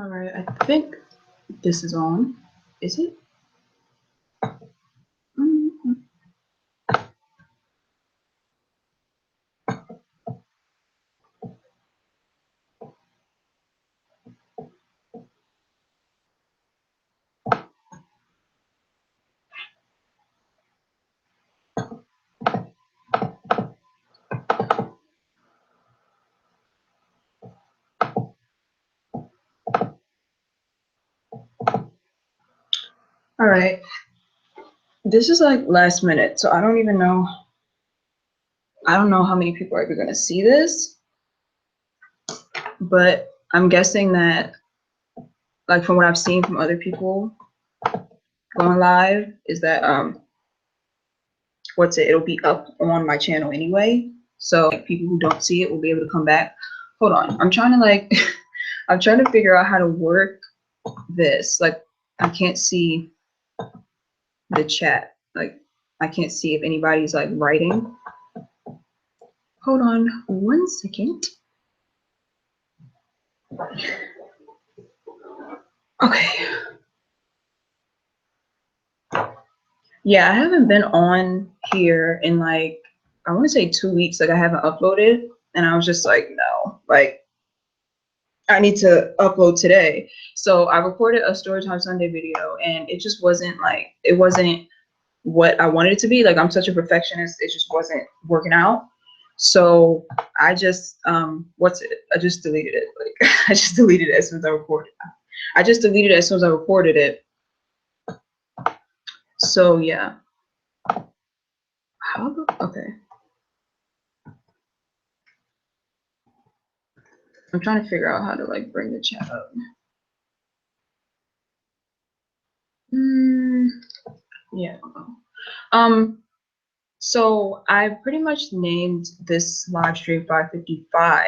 All right, I think this is on. Is it? All right. This is like last minute, so I don't even know. I don't know how many people are going to see this, but I'm guessing that, like from what I've seen from other people going live, is that it'll be up on my channel anyway. So like, people who don't see it will be able to come back. Hold on, I'm trying to like, I'm trying to figure out how to work this. Like, I can't see the chat. Like, I can't see if anybody's like writing. Hold on 1 second. Okay. Yeah, I haven't been on here in like, I want to say 2 weeks. Like, I haven't uploaded, and I was just like, no, like, I need to upload today. So I recorded a Storytime Sunday video, and it just wasn't like, it wasn't what I wanted it to be. Like, I'm such a perfectionist, it just wasn't working out. So I just I just deleted it. Like, I just deleted it as soon as I recorded it. I just deleted it as soon as I recorded it. So yeah. Okay. I'm trying to figure out how to like bring the chat up. Yeah. So I pretty much named this live stream 555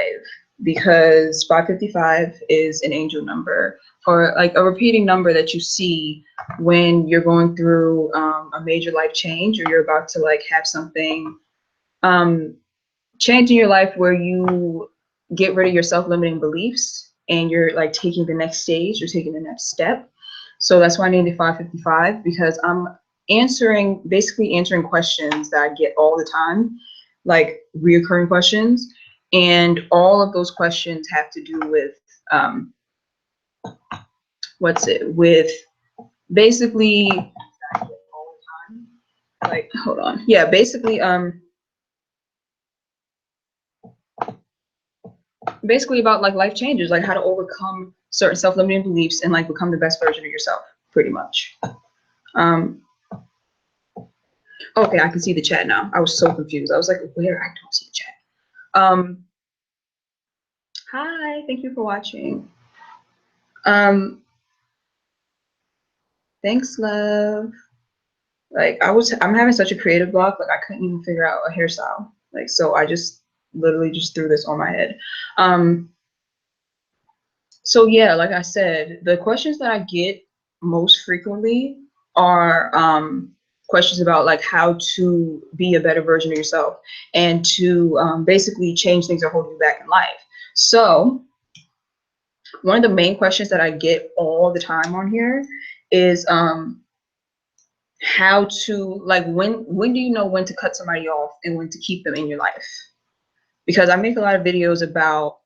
because 555 is an angel number, or like a repeating number that you see when you're going through a major life change, or you're about to like have something change in your life where you get rid of your self-limiting beliefs and you're like taking the next stage, you're taking the next step. So that's why I named it 555, because I'm basically answering questions that I get all the time, like reoccurring questions. And all of those questions have to do with, with basically, like, hold on. Yeah, basically about like life changes, like how to overcome certain self-limiting beliefs and like become the best version of yourself, pretty much. Okay, I can see the chat now. I was so confused. I was like, where? I don't see the chat. Hi, thank you for watching. Thanks, love. Like, I'm having such a creative block, like I couldn't even figure out a hairstyle. Like, so I just literally just threw this on my head. So yeah, like I said, the questions that I get most frequently are questions about like how to be a better version of yourself and to basically change things that hold you back in life. So one of the main questions that I get all the time on here is how to, like, when do you know when to cut somebody off and when to keep them in your life? Because I make a lot of videos about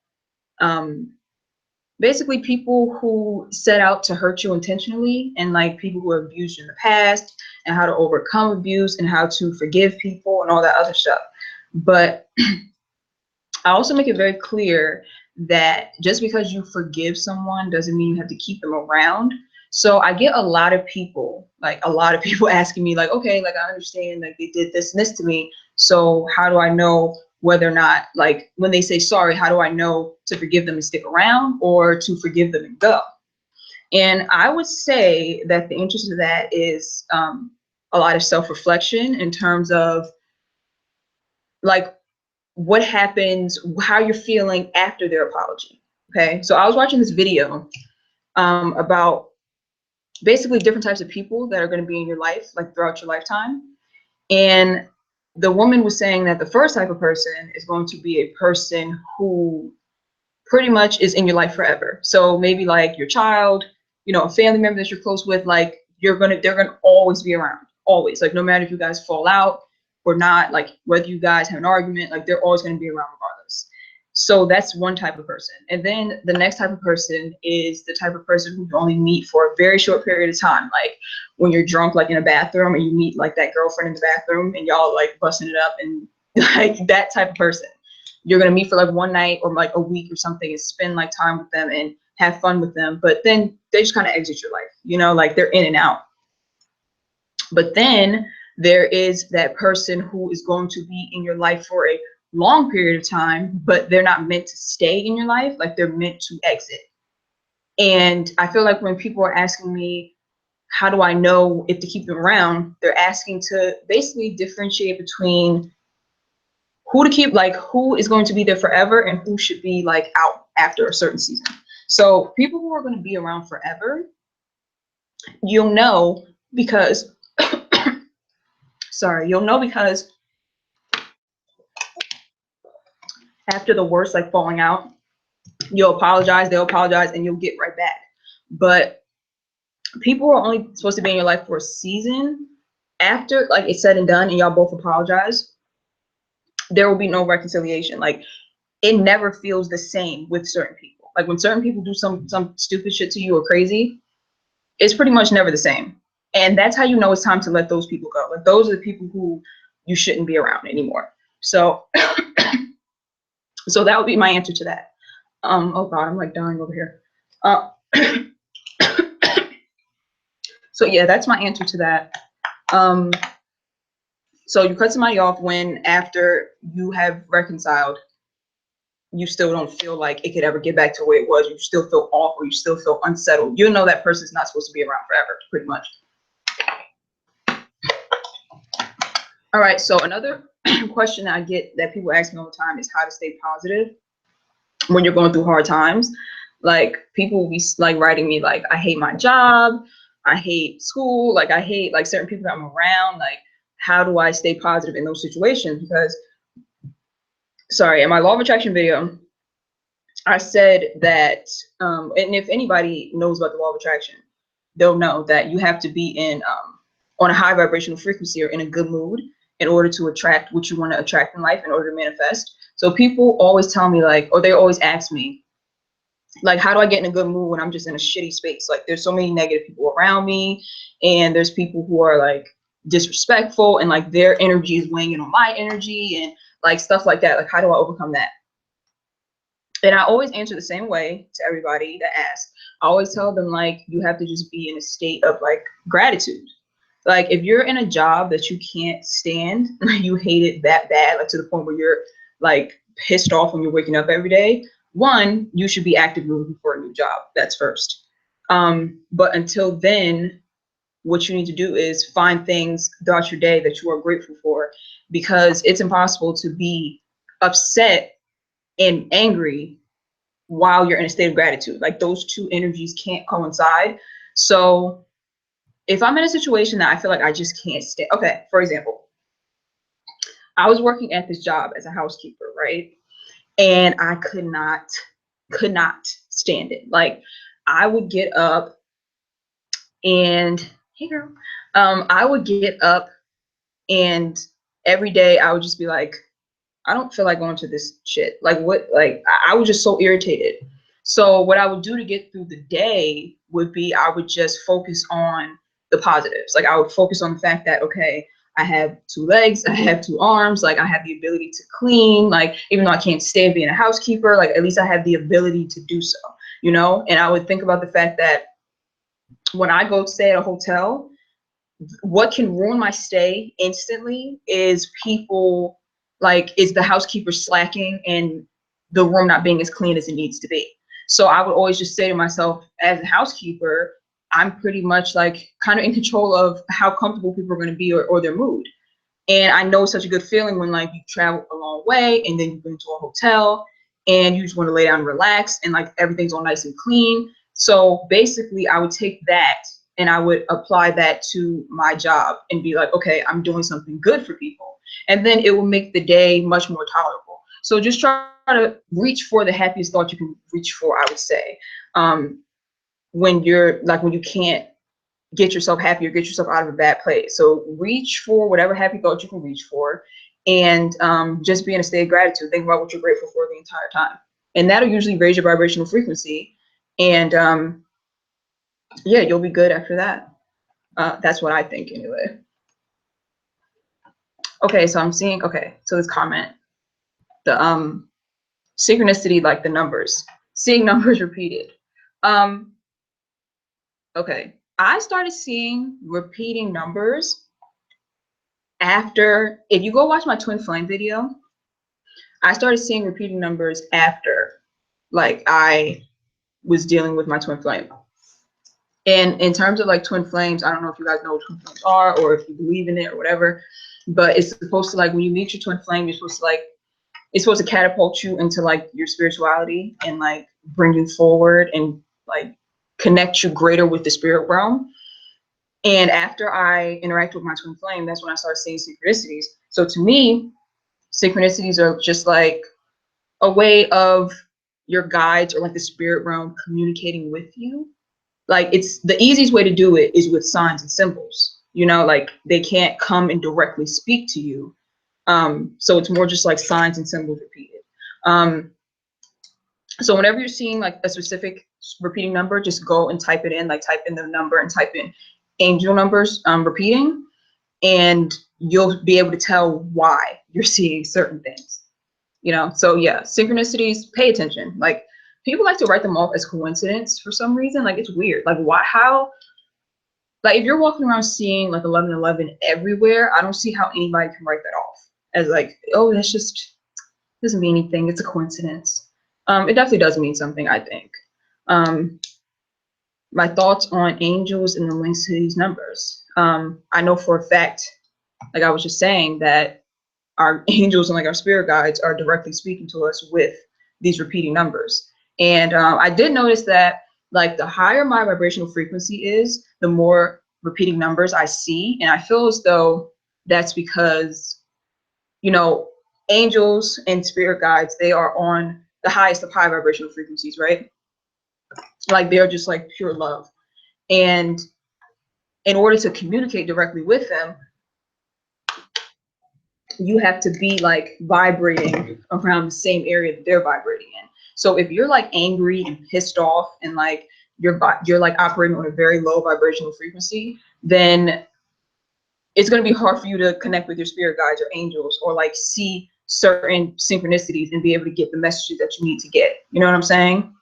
basically people who set out to hurt you intentionally, and like people who have abused you in the past, and how to overcome abuse and how to forgive people and all that other stuff. But I also make it very clear that just because you forgive someone doesn't mean you have to keep them around. So I get a lot of people asking me like, okay, like I understand like they did this and this to me, so how do I know whether or not, like when they say sorry, how do I know to forgive them and stick around or to forgive them and go? And I would say that the interest of that is a lot of self-reflection in terms of like what happens, how you're feeling after their apology. Okay, so I was watching this video about basically different types of people that are going to be in your life like throughout your lifetime. And the woman was saying that the first type of person is going to be a person who pretty much is in your life forever. So maybe like your child, you know, a family member that you're close with, like they're gonna always be around, always. Like no matter if you guys fall out or not, like whether you guys have an argument, like they're always gonna be around regardless. So that's one type of person. And then the next type of person is the type of person who you only meet for a very short period of time. Like when you're drunk, like in a bathroom, and you meet like that girlfriend in the bathroom and y'all like busting it up, and like that type of person. You're gonna meet for like one night or like a week or something and spend like time with them and have fun with them, but then they just kind of exit your life, you know, like they're in and out. But then there is that person who is going to be in your life for a long period of time, but they're not meant to stay in your life, like they're meant to exit. And I feel like when people are asking me, how do I know if to keep them around, they're asking to basically differentiate between who to keep, like who is going to be there forever and who should be like out after a certain season. So people who are going to be around forever, you'll know because you'll know because after the worst, like falling out, you'll apologize, they'll apologize, and you'll get right back. But people who are only supposed to be in your life for a season, after like it's said and done and y'all both apologize, there will be no reconciliation. Like it never feels the same with certain people. Like when certain people do some stupid shit to you or crazy, it's pretty much never the same. And that's how you know it's time to let those people go. Like those are the people who you shouldn't be around anymore. So so that would be my answer to that. Oh god, I'm like dying over here. So yeah, that's my answer to that. So you cut somebody off when after you have reconciled, you still don't feel like it could ever get back to the way it was. You still feel off, or you still feel unsettled. You know that person's not supposed to be around forever, pretty much. All right, so another question I get that people ask me all the time is how to stay positive when you're going through hard times. Like people will be like writing me like, I hate my job, I hate school, like I hate like certain people that I'm around. Like, how do I stay positive in those situations? Because in my law of attraction video, I said that, and if anybody knows about the law of attraction, they'll know that you have to be in on a high vibrational frequency or in a good mood in order to attract what you want to attract in life, in order to manifest. So people always tell me like, or they always ask me, like, how do I get in a good mood when I'm just in a shitty space? Like there's so many negative people around me, and there's people who are like disrespectful, and like their energy is weighing in on my energy and like stuff like that. Like, how do I overcome that? And I always answer the same way to everybody that asks. I always tell them like, you have to just be in a state of like gratitude. Like if you're in a job that you can't stand, you hate it that bad, like to the point where you're like pissed off when you're waking up every day, one, you should be actively looking for a new job. That's first. But until then, what you need to do is find things throughout your day that you are grateful for, because it's impossible to be upset and angry while you're in a state of gratitude. Like those two energies can't coincide. So if I'm in a situation that I feel like I just can't stand, okay, for example, I was working at this job as a housekeeper, right? And I could not stand it. Like I would get up and, hey girl, I would get up and every day I would just be like, I don't feel like going to this shit. Like what, like I was just so irritated. So what I would do to get through the day would be, I would just focus on the positives. Like I would focus on the fact that, okay, I have two legs, I have two arms, like I have the ability to clean, like even though I can't stand being a housekeeper, like at least I have the ability to do so, you know? And I would think about the fact that when I go stay at a hotel, what can ruin my stay instantly is people, like is the housekeeper slacking and the room not being as clean as it needs to be. So I would always just say to myself, as a housekeeper, I'm pretty much like kind of in control of how comfortable people are going to be, or their mood. And I know it's such a good feeling when like you travel a long way and then you've been to a hotel and you just want to lay down and relax and like everything's all nice and clean. So basically I would take that and I would apply that to my job and be like, okay, I'm doing something good for people. And then it will make the day much more tolerable. So just try to reach for the happiest thought you can reach for, I would say. When you can't get yourself happy or get yourself out of a bad place. So reach for whatever happy thought you can reach for, and just be in a state of gratitude. Think about what you're grateful for the entire time. And that'll usually raise your vibrational frequency. And yeah, you'll be good after that. That's what I think anyway. Okay, so I'm seeing, so this comment, the synchronicity, like the numbers, seeing numbers repeated. Okay, I started seeing repeating numbers after, if you go watch my twin flame video, I started seeing repeating numbers after, like, I was dealing with my twin flame. And in terms of like twin flames, I don't know if you guys know what twin flames are or if you believe in it or whatever, but it's supposed to, like, when you meet your twin flame, you're supposed to, like, it's supposed to catapult you into like your spirituality and like bring you forward and like connect you greater with the spirit realm. And after I interact with my twin flame, that's when I started seeing synchronicities. So to me, synchronicities are just like a way of your guides or like the spirit realm communicating with you. Like, it's the easiest way to do it is with signs and symbols, you know, like they can't come and directly speak to you. So it's more just like signs and symbols repeated. So whenever you're seeing like a specific repeating number, just go and type it in, like type in the number and type in angel numbers repeating, and you'll be able to tell why you're seeing certain things, you know? So yeah, synchronicities, pay attention. Like, people like to write them off as coincidence for some reason. Like, it's weird. Like, why, how, like, if you're walking around seeing like 1111 everywhere, I don't see how anybody can write that off as like, oh, that's just, doesn't mean anything, it's a coincidence. It definitely does mean something, I think. My thoughts on angels and the links to these numbers. I know for a fact, like I was just saying, that our angels and like our spirit guides are directly speaking to us with these repeating numbers. And I did notice that, like, the higher my vibrational frequency is, the more repeating numbers I see. And I feel as though that's because, you know, angels and spirit guides, they are on the highest of high vibrational frequencies, right? Like, they're just like pure love. And in order to communicate directly with them, you have to be like vibrating around the same area that they're vibrating in. So if you're like angry and pissed off and like you're like operating on a very low vibrational frequency, then it's going to be hard for you to connect with your spirit guides or angels, or like see certain synchronicities and be able to get the messages that you need to get. You know what I'm saying?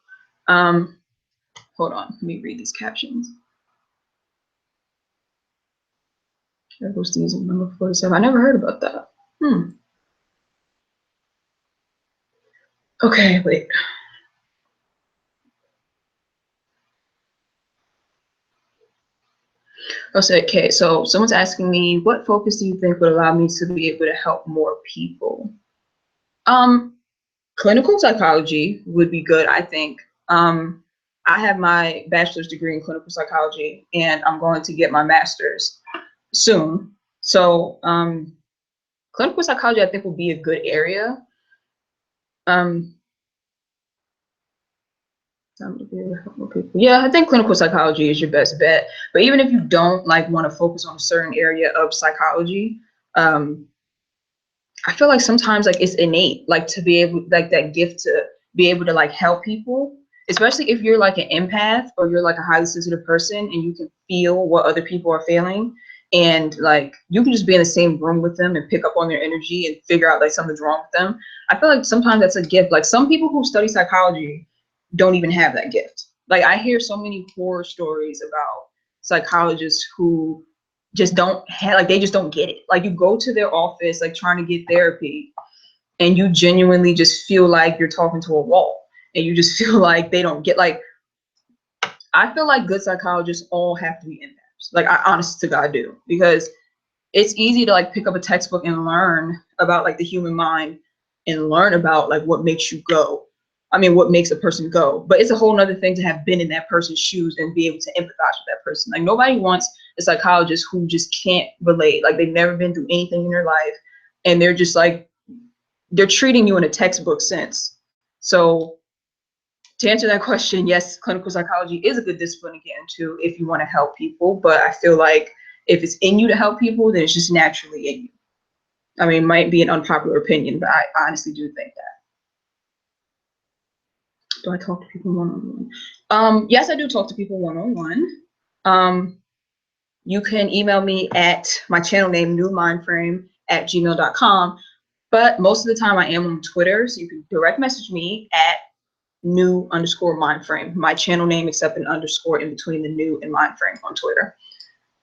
Hold on, let me read these captions. Number 47. I never heard about that. Okay, wait. Okay, so someone's asking me, what focus do you think would allow me to be able to help more people? Clinical psychology would be good, I think. I have my bachelor's degree in clinical psychology, and I'm going to get my master's soon. So clinical psychology, I think, will be a good area. Yeah, I think clinical psychology is your best bet. But even if you don't like want to focus on a certain area of psychology, I feel like sometimes like it's innate, like to be able, like that gift to be able to like help people, especially if you're like an empath or you're like a highly sensitive person and you can feel what other people are feeling, and like you can just be in the same room with them and pick up on their energy and figure out like something's wrong with them. I feel like sometimes that's a gift. Like, some people who study psychology don't even have that gift. Like, I hear so many horror stories about psychologists who just don't have, like, they just don't get it. Like, you go to their office like trying to get therapy, and you genuinely just feel like you're talking to a wall, and you just feel like they don't get, like, I feel like good psychologists all have to be empaths. Like, I honest to God do, because it's easy to like pick up a textbook and learn about like the human mind and learn about like what makes you go. I mean, what makes a person go, but it's a whole nother thing to have been in that person's shoes and be able to empathize with that person. Like, nobody wants a psychologist who just can't relate. Like, they've never been through anything in their life, and they're just like they're treating you in a textbook sense. So to answer that question, yes, clinical psychology is a good discipline to get into if you want to help people. But I feel like if it's in you to help people, then it's just naturally in you. I mean, it might be an unpopular opinion, but I honestly do think that. Do I talk to people one-on-one? Yes, I do talk to people one-on-one. You can email me at my channel name, newmindframe@gmail.com. But most of the time I am on Twitter, so you can direct message me at new_mindframe. My channel name except an underscore in between the new and mindframe on Twitter.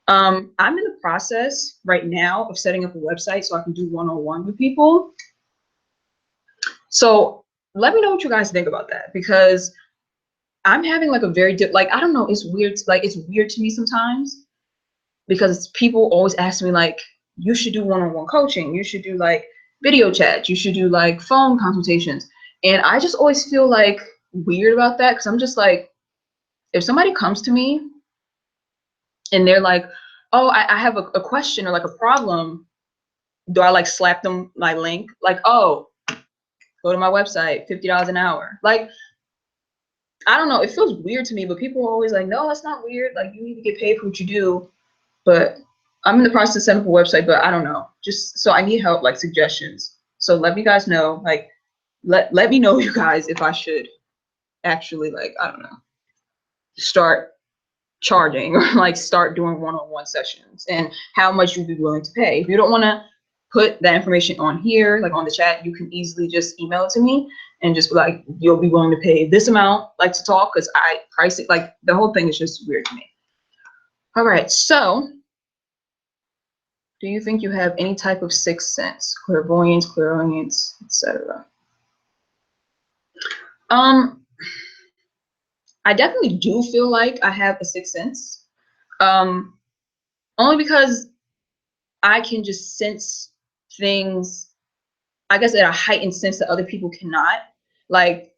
I'm in the process right now of setting up a website so I can do one-on-one with people. So let me know what you guys think about that, because I'm having like a very like, I don't know, it's weird. Like, it's weird to me sometimes because people always ask me like, you should do one-on-one coaching. You should do like video chats. You should do like phone consultations. And I just always feel like weird about that, because I'm just like, if somebody comes to me and they're like, oh, I have a question or like a problem, do I like slap them my link? Like, oh, go to my website, $50 an hour. Like, I don't know, it feels weird to me, but people are always like, no, that's not weird. Like, you need to get paid for what you do. But I'm in the process of setting up a website, but I don't know. Just so I need help, like suggestions. So let me guys know, like, let me know, you guys, if I should actually, like, I don't know, start charging or like start doing one-on-one sessions, and how much you'd be willing to pay. If you don't want to put that information on here, like on the chat, you can easily just email it to me and just be like, you'll be willing to pay this amount, like, to talk, because I price it. Like, the whole thing is just weird to me. All right, so do you think you have any type of sixth sense, clairvoyance, etc.? I definitely do feel like I have a sixth sense, only because I can just sense things, I guess, at a heightened sense that other people cannot. Like,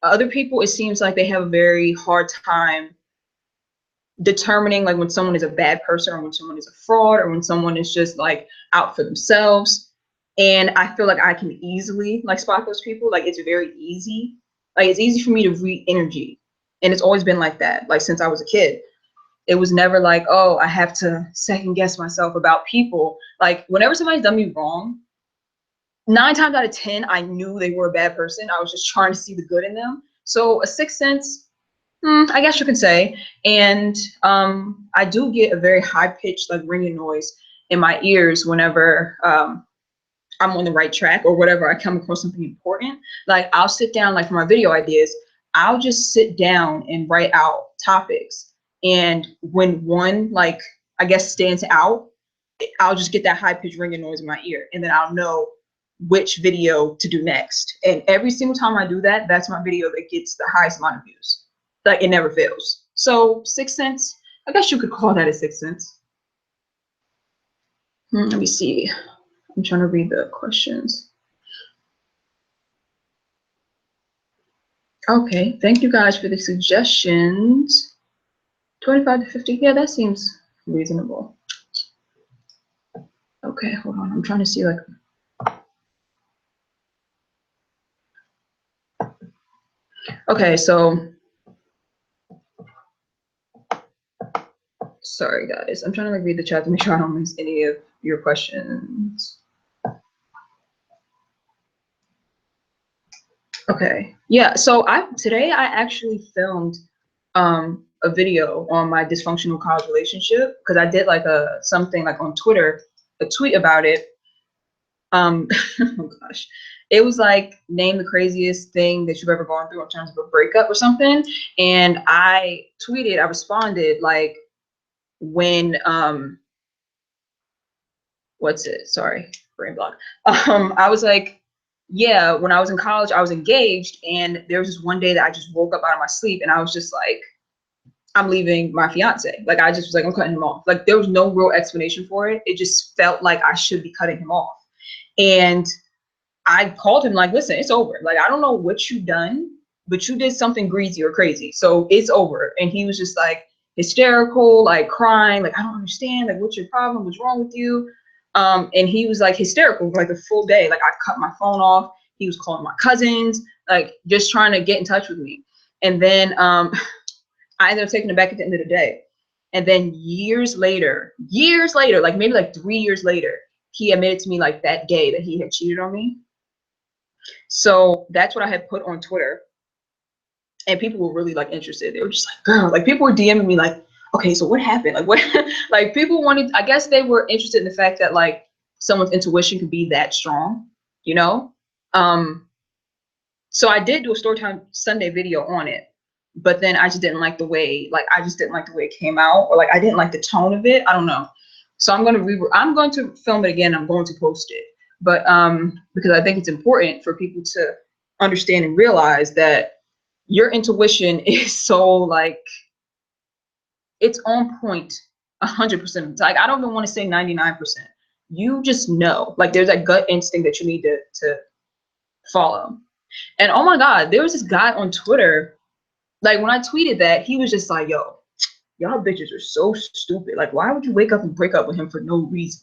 other people, it seems like they have a very hard time determining like when someone is a bad person or when someone is a fraud or when someone is just like out for themselves. And I feel like I can easily like spot those people. Like, it's very easy. Like, it's easy for me to read energy. And it's always been like that, like since I was a kid. It was never like, oh, I have to second guess myself about people. Like, whenever somebody's done me wrong, 9 times out of 10, I knew they were a bad person. I was just trying to see the good in them. So a sixth sense, I guess you can say. And I do get a very high pitched like ringing noise in my ears whenever I'm on the right track or whatever I come across something important. Like, I'll sit down, like for my video ideas, I'll just sit down and write out topics. And when one, like, I guess stands out, I'll just get that high pitched ringing noise in my ear, and then I'll know which video to do next. And every single time I do that, that's my video that gets the highest amount of views. Like, it never fails. So sixth sense, I guess you could call that a sixth sense. Let me see. I'm trying to read the questions. Okay, thank you guys for the suggestions. 25 to 50, yeah, that seems reasonable. Okay, hold on, I'm trying to see like, okay, so sorry guys, I'm trying to like read the chat to make sure I don't miss any of your questions. Okay, yeah, so today I actually filmed a video on my dysfunctional college relationship, because I did like something like on Twitter, a tweet about it. Oh gosh, it was like, name the craziest thing that you've ever gone through in terms of a breakup or something. And I responded like, when what's it, sorry, brain block. I was like, yeah, when I was in college I was engaged, and there was this one day that I just woke up out of my sleep and I was just like, I'm leaving my fiance. Like, I just was like, I'm cutting him off. Like, there was no real explanation for it. It just felt like I should be cutting him off. And I called him like, listen, it's over. Like, I don't know what you done, but you did something greasy or crazy. So it's over. And he was just like hysterical, like crying, like, I don't understand. Like, what's your problem? What's wrong with you? And he was like hysterical, like a full day. Like I cut my phone off. He was calling my cousins, like just trying to get in touch with me. And then I ended up taking it back at the end of the day. And then years later, like maybe like 3 years later, he admitted to me like that day that he had cheated on me. So that's what I had put on Twitter. And people were really like interested. They were just like, girl, like people were DMing me like, okay, so what happened? Like what, like people wanted, I guess they were interested in the fact that like someone's intuition could be that strong, you know? So I did do a Storytime Sunday video on it, but then I just didn't like the way, it came out, or like I didn't like the tone of it. I don't know. So I'm going to film it again. I'm going to post it, but because I think it's important for people to understand and realize that your intuition is so like, it's on point 100%. Like I don't even want to say 99%. You just know, like there's that gut instinct that you need to follow. And oh my God, there was this guy on Twitter, like when I tweeted that, he was just like, yo, y'all bitches are so stupid. Like, why would you wake up and break up with him for no reason?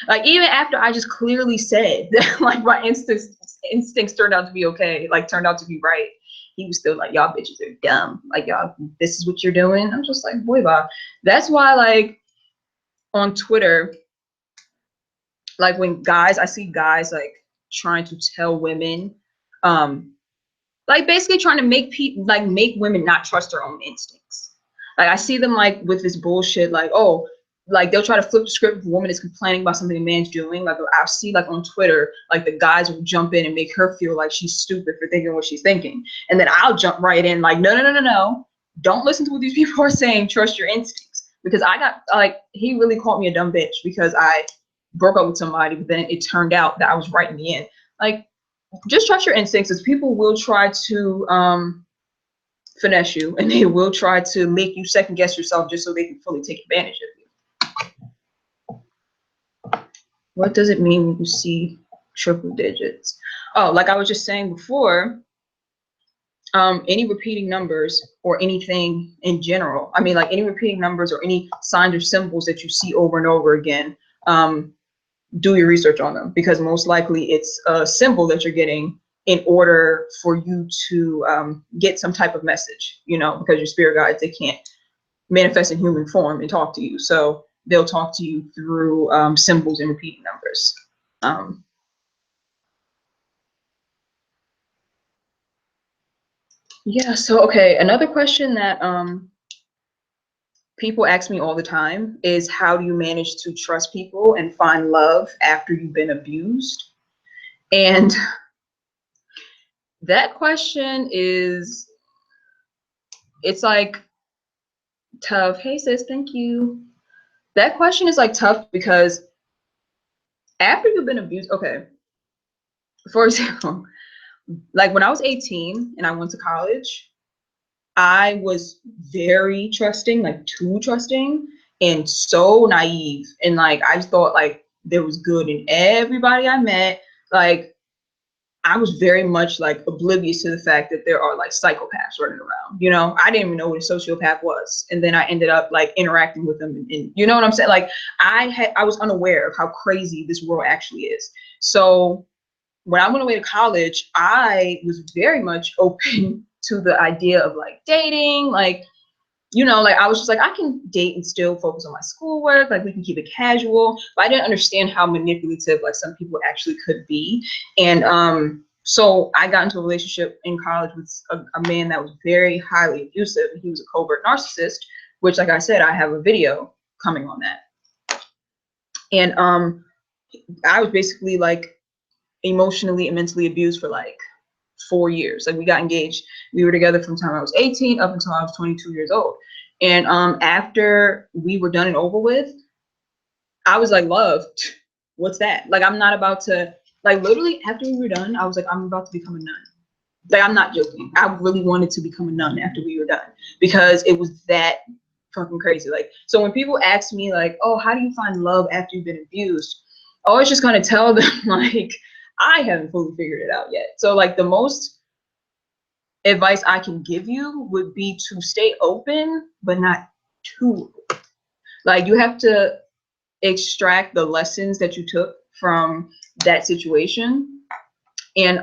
Like, even after I just clearly said that, like, my instincts turned out to be okay, like, turned out to be right, he was still like, y'all bitches are dumb. Like, y'all, this is what you're doing. I'm just like, boy, bye. That's why, like, on Twitter, like, when I see guys, like, trying to tell women, like basically trying to make people make women not trust their own instincts. Like I see them like with this bullshit, like, oh, like they'll try to flip the script if a woman is complaining about something a man's doing. Like I'll see like on Twitter, like the guys will jump in and make her feel like she's stupid for thinking what she's thinking. And then I'll jump right in like, no. Don't listen to what these people are saying. Trust your instincts. Because I got like, he really called me a dumb bitch because I broke up with somebody, but then it turned out that I was right in the end. Like, just trust your instincts, as people will try to finesse you, and they will try to make you second guess yourself just so they can fully take advantage of you. What does it mean when you see triple digits? Oh, like I was just saying before, any repeating numbers or anything in general, I mean like any repeating numbers or any signs or symbols that you see over and over again, do your research on them, because most likely it's a symbol that you're getting in order for you to get some type of message, you know, because your spirit guides, they can't manifest in human form and talk to you. So they'll talk to you through symbols and repeating numbers. Yeah, so, okay, another question that people ask me all the time is, how do you manage to trust people and find love after you've been abused? And that question is, it's like tough. Hey sis, thank you. That question is like tough because after you've been abused, okay, for example, like when I was 18 and I went to college, I was very trusting, like too trusting, and so naive. And like I just thought like there was good in everybody I met. Like I was very much like oblivious to the fact that there are like psychopaths running around. You know, I didn't even know what a sociopath was, and then I ended up like interacting with them, and you know what I'm saying? Like I was unaware of how crazy this world actually is. So when I went away to college, I was very much open to the idea of like dating, like, you know, like I was just like, I can date and still focus on my schoolwork, like we can keep it casual. But I didn't understand how manipulative like some people actually could be. And so I got into a relationship in college with a man that was very highly abusive. He was a covert narcissist, which, like I said, I have a video coming on that. And I was basically like emotionally and mentally abused for like 4 years. Like we got engaged, we were together from the time I was 18 up until I was 22 years old. And after we were done and over with, I was like, love, what's that? Like I'm not about to, like literally after we were done, I was like, I'm about to become a nun. Like I'm not joking. I really wanted to become a nun after we were done because it was that fucking crazy. Like, so when people ask me like, oh, how do you find love after you've been abused? I always just kind of tell them like, I haven't fully figured it out yet. So like the most advice I can give you would be to stay open, but not too. Like you have to extract the lessons that you took from that situation, and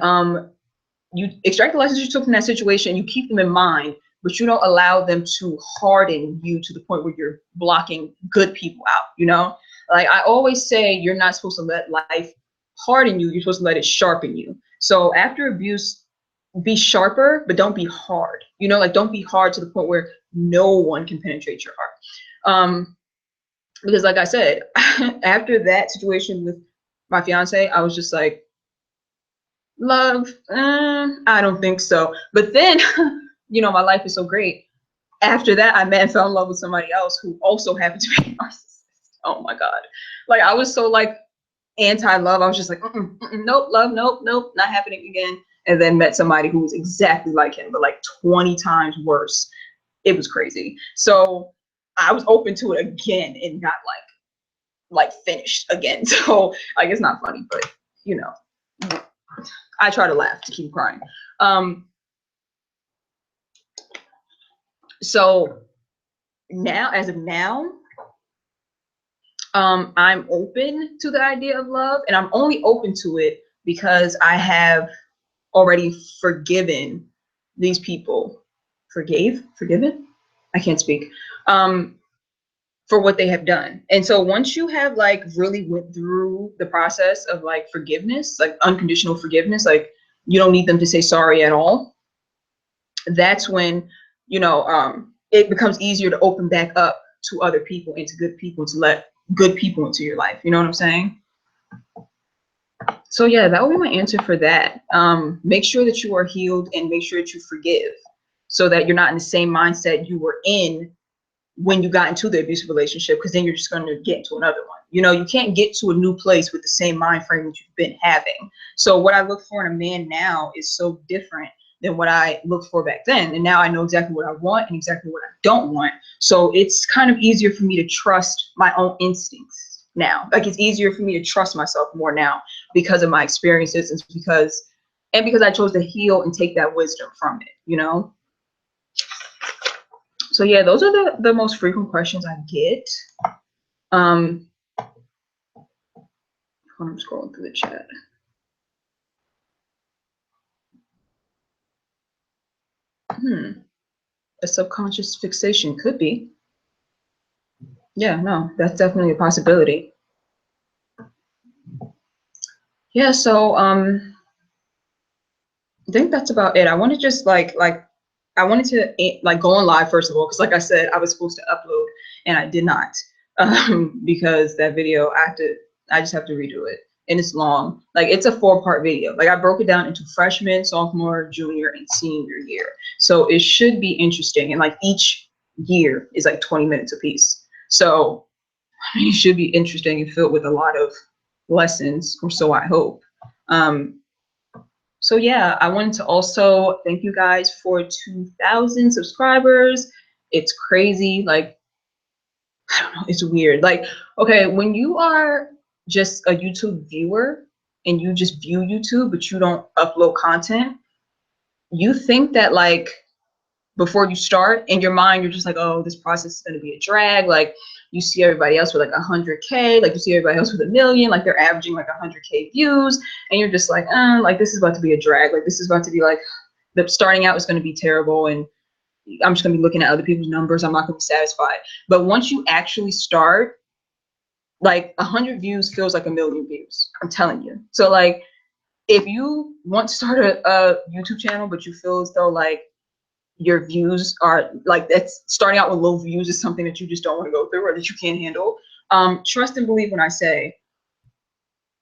you extract the lessons you took from that situation, you keep them in mind, but you don't allow them to harden you to the point where you're blocking good people out, you know? Like I always say, you're not supposed to let life harden you, you're supposed to let it sharpen you. So after abuse, be sharper, but don't be hard, you know? Like don't be hard to the point where no one can penetrate your heart. Because like I said, after that situation with my fiance, I was just like, love, I don't think so. But then, you know, my life is so great. After that, I met and fell in love with somebody else who also happened to be a narcissist. Oh my God. Like I was so like anti-love. I was just like, nope, love, nope, nope, not happening again. And then met somebody who was exactly like him, but like 20 times worse. It was crazy. So I was open to it again and got like finished again. So like it's not funny, but you know, I try to laugh to keep crying. So now, as of now, I'm open to the idea of love, and I'm only open to it because I have already forgiven these people. Forgiven? I can't speak. For what they have done. And so once you have like really went through the process of like forgiveness, like unconditional forgiveness, like you don't need them to say sorry at all, that's when, you know, it becomes easier to open back up to other people and to good people, to let good people into your life. You know what I'm saying? So yeah, that would be my answer for that. Make sure that you are healed and make sure that you forgive so that you're not in the same mindset you were in when you got into the abusive relationship, because then you're just going to get into another one. You know, you can't get to a new place with the same mind frame that you've been having. So what I look for in a man now is so different than what I looked for back then. And now I know exactly what I want and exactly what I don't want. So it's kind of easier for me to trust my own instincts now. Like it's easier for me to trust myself more now because of my experiences and because I chose to heal and take that wisdom from it, you know? So yeah, those are the most frequent questions I get. I'm scrolling through the chat. A subconscious fixation could be. Yeah, no, that's definitely a possibility. Yeah, so I think that's about it. I want to just I wanted to like go on live first of all, because like I said, I was supposed to upload and I did not, because that video I just have to redo it, and it's long. Like it's a 4-part video. Like I broke it down into freshman, sophomore, junior, and senior year. So it should be interesting, and like each year is like 20 minutes a piece. So it should be interesting and filled with a lot of lessons, or so I hope. So yeah, I wanted to also thank you guys for 2,000 subscribers. It's crazy. Like, I don't know, it's weird. Like, okay, when you are just a YouTube viewer and you just view YouTube, but you don't upload content, you think that like before you start, in your mind, you're just like, oh, this process is going to be a drag. Like you see everybody else with like 100K, like you see everybody else with 1 million, like they're averaging like 100K views. And you're just like this is about to be a drag. Like this is about to be like, the starting out is going to be terrible. And I'm just going to be looking at other people's numbers. I'm not going to be satisfied. But once you actually start, like 100 views feels like 1 million views. I'm telling you. So like, if you want to start a YouTube channel, but you feel as though like your views are like, that's starting out with low views is something that you just don't want to go through or that you can't handle, trust and believe when I say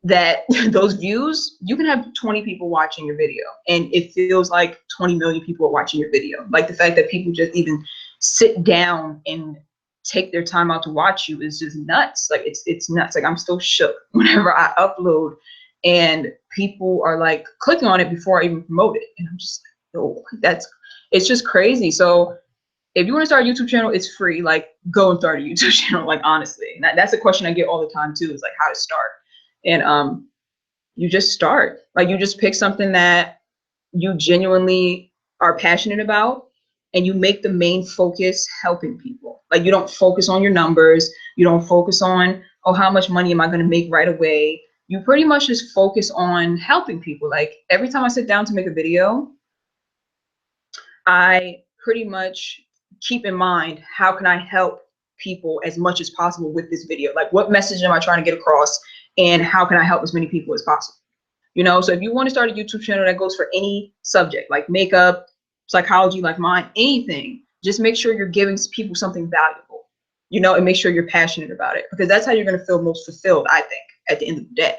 that those views, you can have 20 people watching your video and it feels like 20 million people are watching your video. Like the fact that people just even sit down and take their time out to watch you is just nuts. Like it's nuts. Like I'm still shook whenever I upload and people are like clicking on it before I even promote it, and I'm just like, oh, it's just crazy. So if you want to start a YouTube channel, it's free. Like go and start a YouTube channel. Like honestly, and that's a question I get all the time too, is like how to start. And you just start. Like you just pick something that you genuinely are passionate about, and you make the main focus helping people. Like you don't focus on your numbers, you don't focus on oh, how much money am I going to make right away? You pretty much just focus on helping people. Like every time I sit down to make a video, I pretty much keep in mind, how can I help people as much as possible with this video? Like what message am I trying to get across, and how can I help as many people as possible? You know, so if you want to start a YouTube channel that goes for any subject, like makeup, psychology, like mine, anything, just make sure you're giving people something valuable, you know, and make sure you're passionate about it, because that's how you're going to feel most fulfilled, I think, at the end of the day.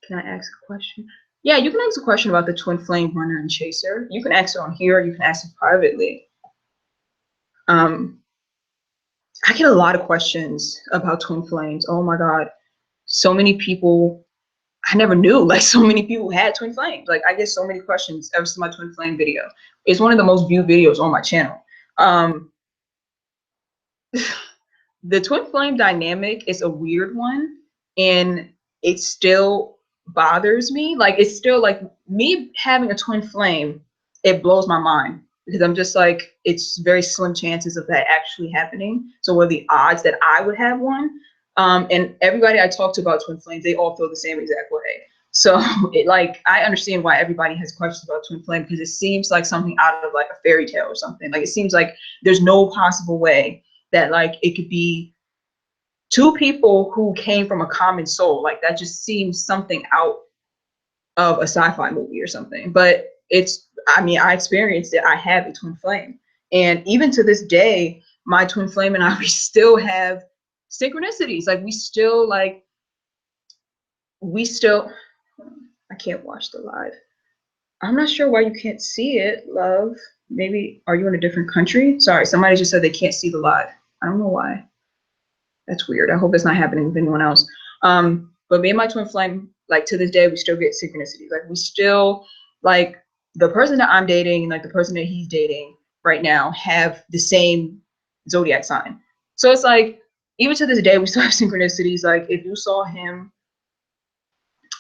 Can I ask a question? Yeah, you can ask a question about the twin flame runner and chaser. You can ask it on here, you can ask it privately. I get a lot of questions about twin flames. Oh my God. So many people, I never knew like so many people had twin flames. Like I get so many questions ever since my twin flame video. It's one of the most viewed videos on my channel. The twin flame dynamic is a weird one, and it still bothers me. Like it's still like me having a twin flame, it blows my mind, because I'm just like, it's very slim chances of that actually happening. So what are the odds that I would have one? And everybody I talk to about twin flames, they all feel the same exact way. So like I understand why everybody has questions about twin flame, because it seems like something out of like a fairy tale or something. Like it seems like there's no possible way that like it could be two people who came from a common soul. Like that just seems something out of a sci-fi movie or something. But it's, I mean, I experienced it. I have a twin flame, and even to this day, my twin flame and I, we still have synchronicities. Like we still I can't watch the live. I'm not sure why you can't see it, love. Maybe, are you in a different country? Sorry, somebody just said they can't see the live. I don't know why. That's weird. I hope it's not happening with anyone else. But me and my twin flame, like to this day, we still get synchronicities. Like we still, like the person that I'm dating and like the person that he's dating right now have the same zodiac sign. So it's like, even to this day, we still have synchronicities. Like if you saw him,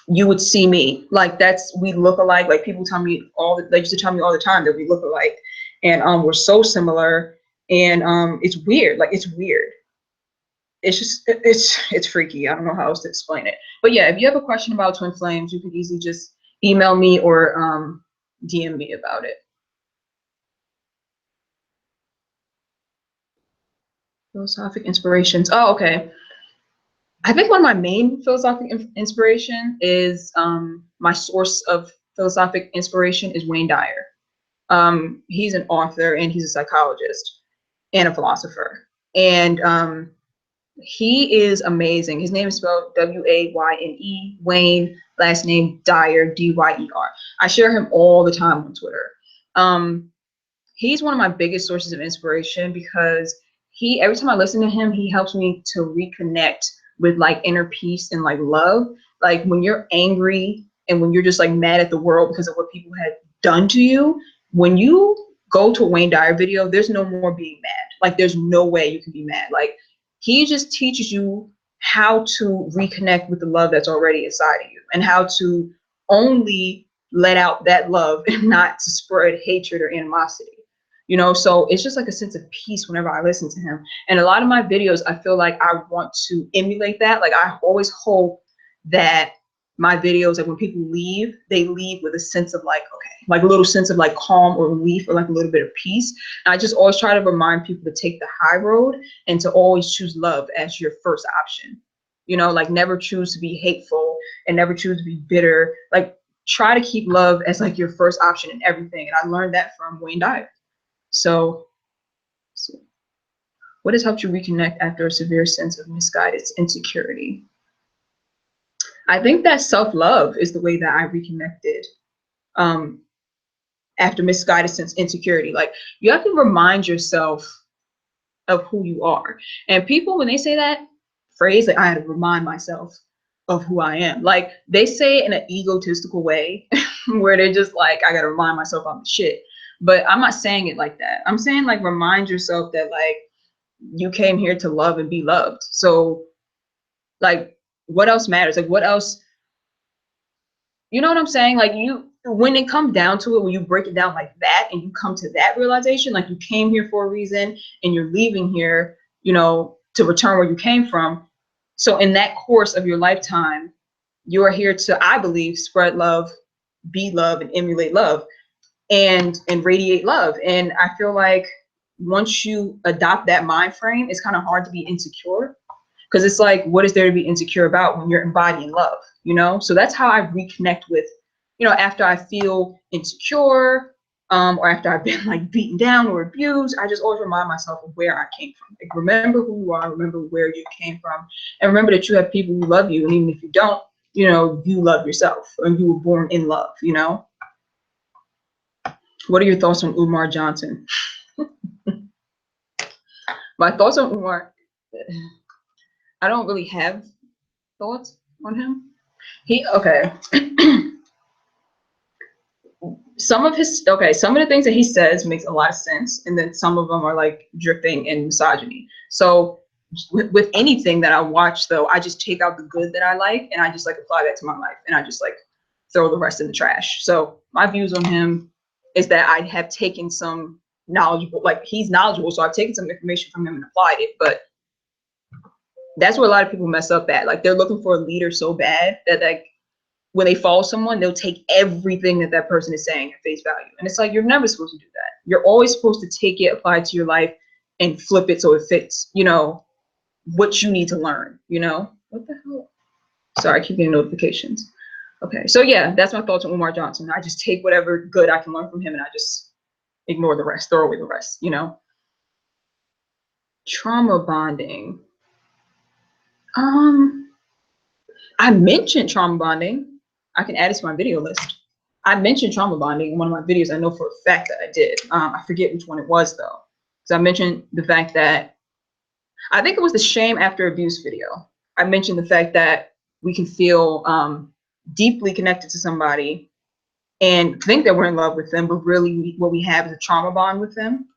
you would see me. Like that's, we look alike. Like people tell me they used to tell me all the time that we look alike, and we're so similar. And it's weird. Like it's weird. It's just it's freaky. I don't know how else to explain it. But yeah, if you have a question about twin flames, you can easily just email me or DM me about it. Philosophic inspirations. Oh, okay. I think one of my main philosophic inspiration is my source of philosophic inspiration is Wayne Dyer. He's an author and he's a psychologist and a philosopher. And he is amazing. His name is spelled W-A-Y-N-E, Wayne, last name Dyer, D-Y-E-R. I share him all the time on Twitter. He's one of my biggest sources of inspiration, because every time I listen to him, he helps me to reconnect with like inner peace and like love. Like when you're angry and when you're just like mad at the world because of what people had done to you, when you go to a Wayne Dyer video, there's no more being mad. Like there's no way you can be mad. Like he just teaches you how to reconnect with the love that's already inside of you, and how to only let out that love and not to spread hatred or animosity. You know, so it's just like a sense of peace whenever I listen to him. And a lot of my videos, I feel like I want to emulate that. Like I always hope that my videos, like when people leave, they leave with a sense of like, okay, like a little sense of like calm or relief or like a little bit of peace. And I just always try to remind people to take the high road and to always choose love as your first option. You know, like never choose to be hateful and never choose to be bitter. Like try to keep love as like your first option in everything. And I learned that from Wayne Dyer. So what has helped you reconnect after a severe sense of misguided insecurity? I think that self-love is the way that I reconnected after misguided sense insecurity. Like you have to remind yourself of who you are. And people, when they say that phrase, like I had to remind myself of who I am, like they say it in an egotistical way where they're just like, I gotta remind myself I'm the shit. But I'm not saying it like that. I'm saying like remind yourself that like you came here to love and be loved. So like what else matters? Like what else, you know what I'm saying? Like you, when it comes down to it, when you break it down like that and you come to that realization, like you came here for a reason and you're leaving here, you know, to return where you came from, So in that course of your lifetime, you are here to, I believe, spread love, be love, and emulate love, and radiate love. And I feel like once you adopt that mind frame, it's kind of hard to be insecure, because it's like, what is there to be insecure about when you're embodying love, you know? So that's how I reconnect with, you know, after I feel insecure, or after I've been like beaten down or abused, I just always remind myself of where I came from. Like, remember who you are, remember where you came from, and remember that you have people who love you. And even if you don't, you know, you love yourself, and you were born in love, you know? What are your thoughts on Umar Johnson? My thoughts on Umar, I don't really have thoughts on him. Okay. Some of the things that he says makes a lot of sense, and then some of them are like dripping in misogyny. So with anything that I watch, though, I just take out the good that I like, and I just like apply that to my life, and I just like throw the rest in the trash. So my views on him is that I have taken some knowledgeable, like, he's knowledgeable, so I've taken some information from him and applied it. But that's where a lot of people mess up at. Like, they're looking for a leader so bad that, like, when they follow someone, they'll take everything that that person is saying at face value. And it's like, you're never supposed to do that. You're always supposed to take it, apply it to your life, and flip it so it fits, you know, what you need to learn, you know? What the hell? Sorry, I keep getting notifications. Okay, so yeah, that's my thoughts on Umar Johnson. I just take whatever good I can learn from him, and I just ignore the rest, throw away the rest, you know? Trauma bonding. I mentioned trauma bonding. I can add it to my video list. I mentioned trauma bonding in one of my videos. I know for a fact that I did. I forget which one it was, though. So I mentioned the fact that, I think it was the shame after abuse video. I mentioned the fact that we can feel deeply connected to somebody and think that we're in love with them, but really what we have is a trauma bond with them.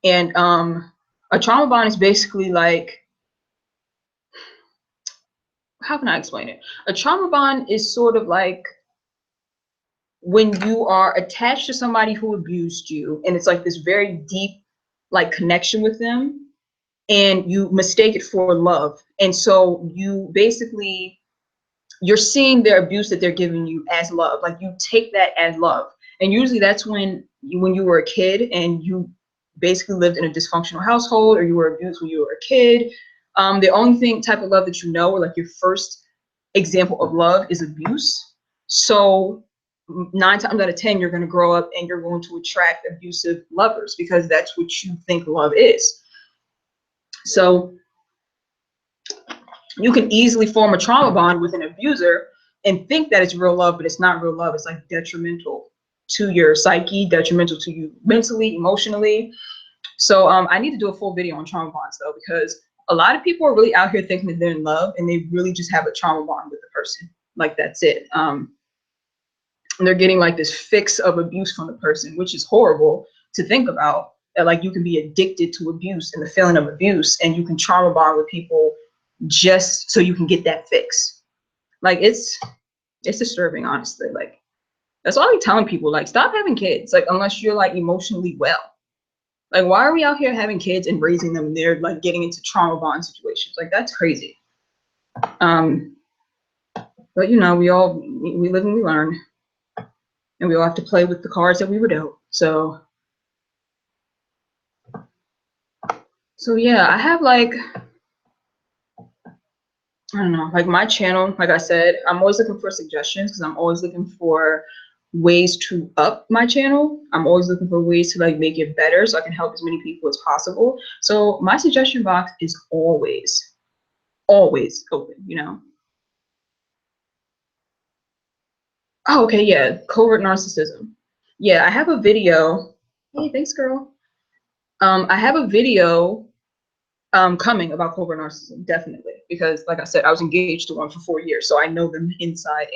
And a trauma bond is basically like, how can I explain it? A trauma bond is sort of like when you are attached to somebody who abused you, and it's like this very deep, like, connection with them, and you mistake it for love. And so you basically, you're seeing their abuse that they're giving you as love. Like, you take that as love. And usually that's when you were a kid and you basically lived in a dysfunctional household, or you were abused when you were a kid. The only type of love that you know, or like your first example of love, is abuse. So 9 times out of 10, you're going to grow up and you're going to attract abusive lovers, because that's what you think love is. So you can easily form a trauma bond with an abuser and think that it's real love, but it's not real love. It's like detrimental to your psyche, detrimental to you mentally, emotionally. So I need to do a full video on trauma bonds, though, because a lot of people are really out here thinking that they're in love, and they really just have a trauma bond with the person. Like, that's it. And they're getting like this fix of abuse from the person, which is horrible to think about. That, like, you can be addicted to abuse and the feeling of abuse, and you can trauma bond with people just so you can get that fix. Like, it's disturbing, honestly. Like, that's why I'm telling people, like, stop having kids, like, unless you're like emotionally well. Like, why are we out here having kids and raising them, and they're like getting into trauma bond situations? Like, that's crazy. But you know, we live and we learn, and we all have to play with the cards that we were dealt. So yeah, I have, like, I don't know, like, my channel, like I said, I'm always looking for suggestions, because I'm always looking for ways to up my channel. I'm always looking for ways to, like, make it better so I can help as many people as possible. So my suggestion box is always open, you know? Oh, okay, yeah, covert narcissism. Yeah, I have a video. Hey, thanks, girl. I have a video coming about covert narcissism, definitely, because, like I said, I was engaged to one for 4 years, so I know them inside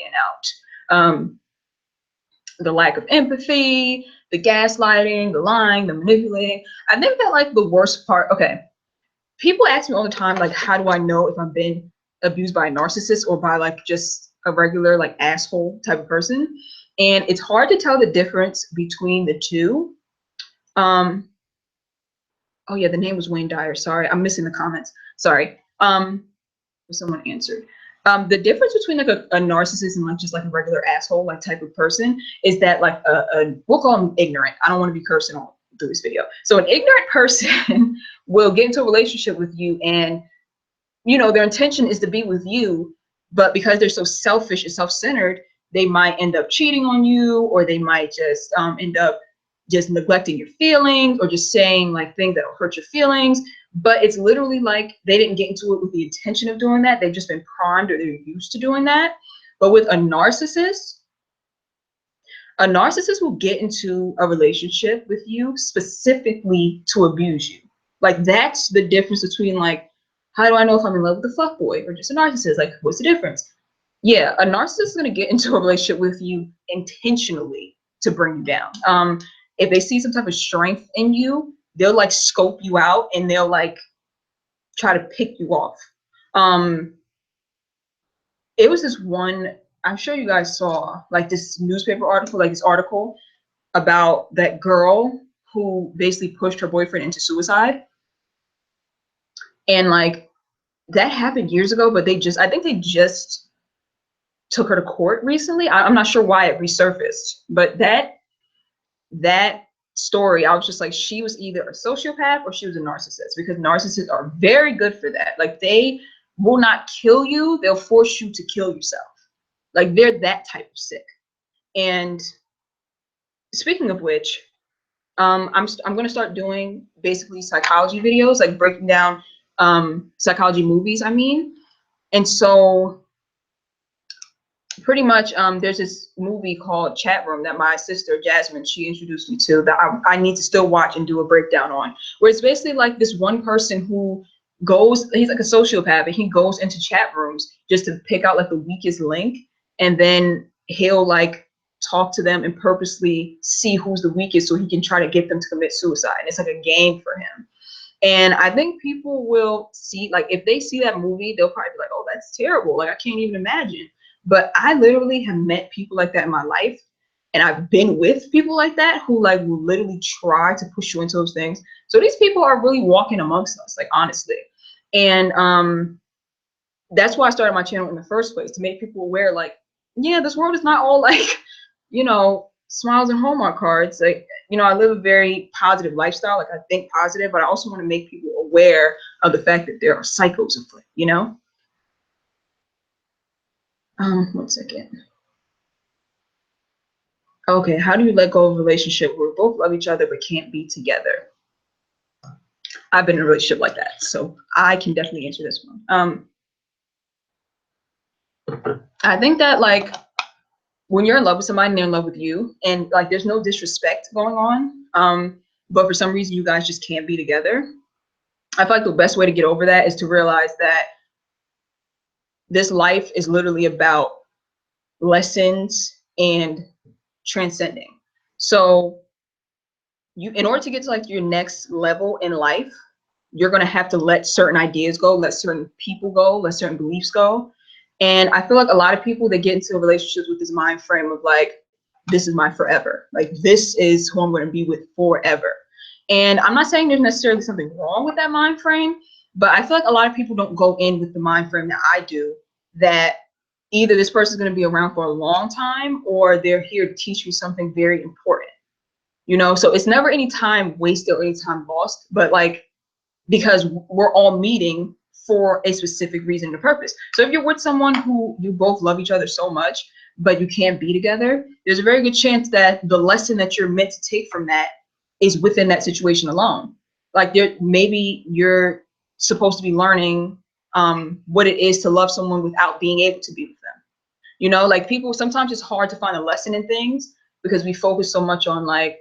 and out. The lack of empathy, the gaslighting, the lying, the manipulating. I think that, like, the worst part, okay, people ask me all the time, like, how do I know if I've been abused by a narcissist or by, like, just a regular, like, asshole type of person? And it's hard to tell the difference between the two. Oh yeah, the name was Wayne Dyer. Sorry, I'm missing the comments. Sorry. Someone answered. The difference between like a narcissist and like just like a regular asshole like type of person is that like we'll call them ignorant. I don't want to be cursing all through this video. So an ignorant person will get into a relationship with you, and you know their intention is to be with you, but because they're so selfish and self-centered, they might end up cheating on you, or they might just end up just neglecting your feelings, or just saying like things that will hurt your feelings. But it's literally like they didn't get into it with the intention of doing that. They've just been primed, or they're used to doing that. But with a narcissist will get into a relationship with you specifically to abuse you. Like that's the difference between like, how do I know if I'm in love with a fuckboy or just a narcissist? Like, what's the difference? Yeah, a narcissist is going to get into a relationship with you intentionally to bring you down. If they see some type of strength in you, they'll like scope you out, and they'll like try to pick you off. It was this one, I'm sure you guys saw like this newspaper article, like this article about that girl who basically pushed her boyfriend into suicide. And like that happened years ago, but I think they just took her to court recently. I'm not sure why it resurfaced, but that story, I was just like, she was either a sociopath or she was a narcissist, because narcissists are very good for that. Like they will not kill you, they'll force you to kill yourself. Like they're that type of sick. And speaking of which, I'm going to start doing basically psychology videos, like breaking down psychology movies, I mean. And so pretty much there's this movie called Chat Room that my sister Jasmine, she introduced me to, that I need to still watch and do a breakdown on, where it's basically like this one person who he's like a sociopath, and he goes into chat rooms just to pick out like the weakest link, and then he'll like talk to them and purposely see who's the weakest so he can try to get them to commit suicide. And it's like a game for him. And I think people will see, like, if they see that movie, they'll probably be like, oh, that's terrible. Like, I can't even imagine. But I literally have met people like that in my life. And I've been with people like that who, like, will literally try to push you into those things. So these people are really walking amongst us, like, honestly. And that's why I started my channel in the first place, to make people aware, like, yeah, this world is not all, like, you know, smiles and Hallmark cards. Like, you know, I live a very positive lifestyle. Like, I think positive, but I also want to make people aware of the fact that there are cycles afoot, you know? 1 second. Okay, how do you let go of a relationship where we both love each other but can't be together? I've been in a relationship like that, so I can definitely answer this one. I think that, like, when you're in love with somebody and they're in love with you, and like there's no disrespect going on, but for some reason you guys just can't be together, I feel like the best way to get over that is to realize that this life is literally about lessons and transcending. So you, in order to get to like your next level in life, you're going to have to let certain ideas go, let certain people go, let certain beliefs go. And I feel like a lot of people, they get into relationships with this mind frame of like, this is my forever. Like, this is who I'm going to be with forever. And I'm not saying there's necessarily something wrong with that mind frame, but I feel like a lot of people don't go in with the mind frame that I do, that either this person's going to be around for a long time, or they're here to teach me something very important. You know, so it's never any time wasted or any time lost, but like, because we're all meeting for a specific reason and purpose. So if you're with someone who you both love each other so much, but you can't be together, there's a very good chance that the lesson that you're meant to take from that is within that situation alone. Like, maybe you're supposed to be learning what it is to love someone without being able to be with them. You know, like, people, sometimes it's hard to find a lesson in things because we focus so much on like,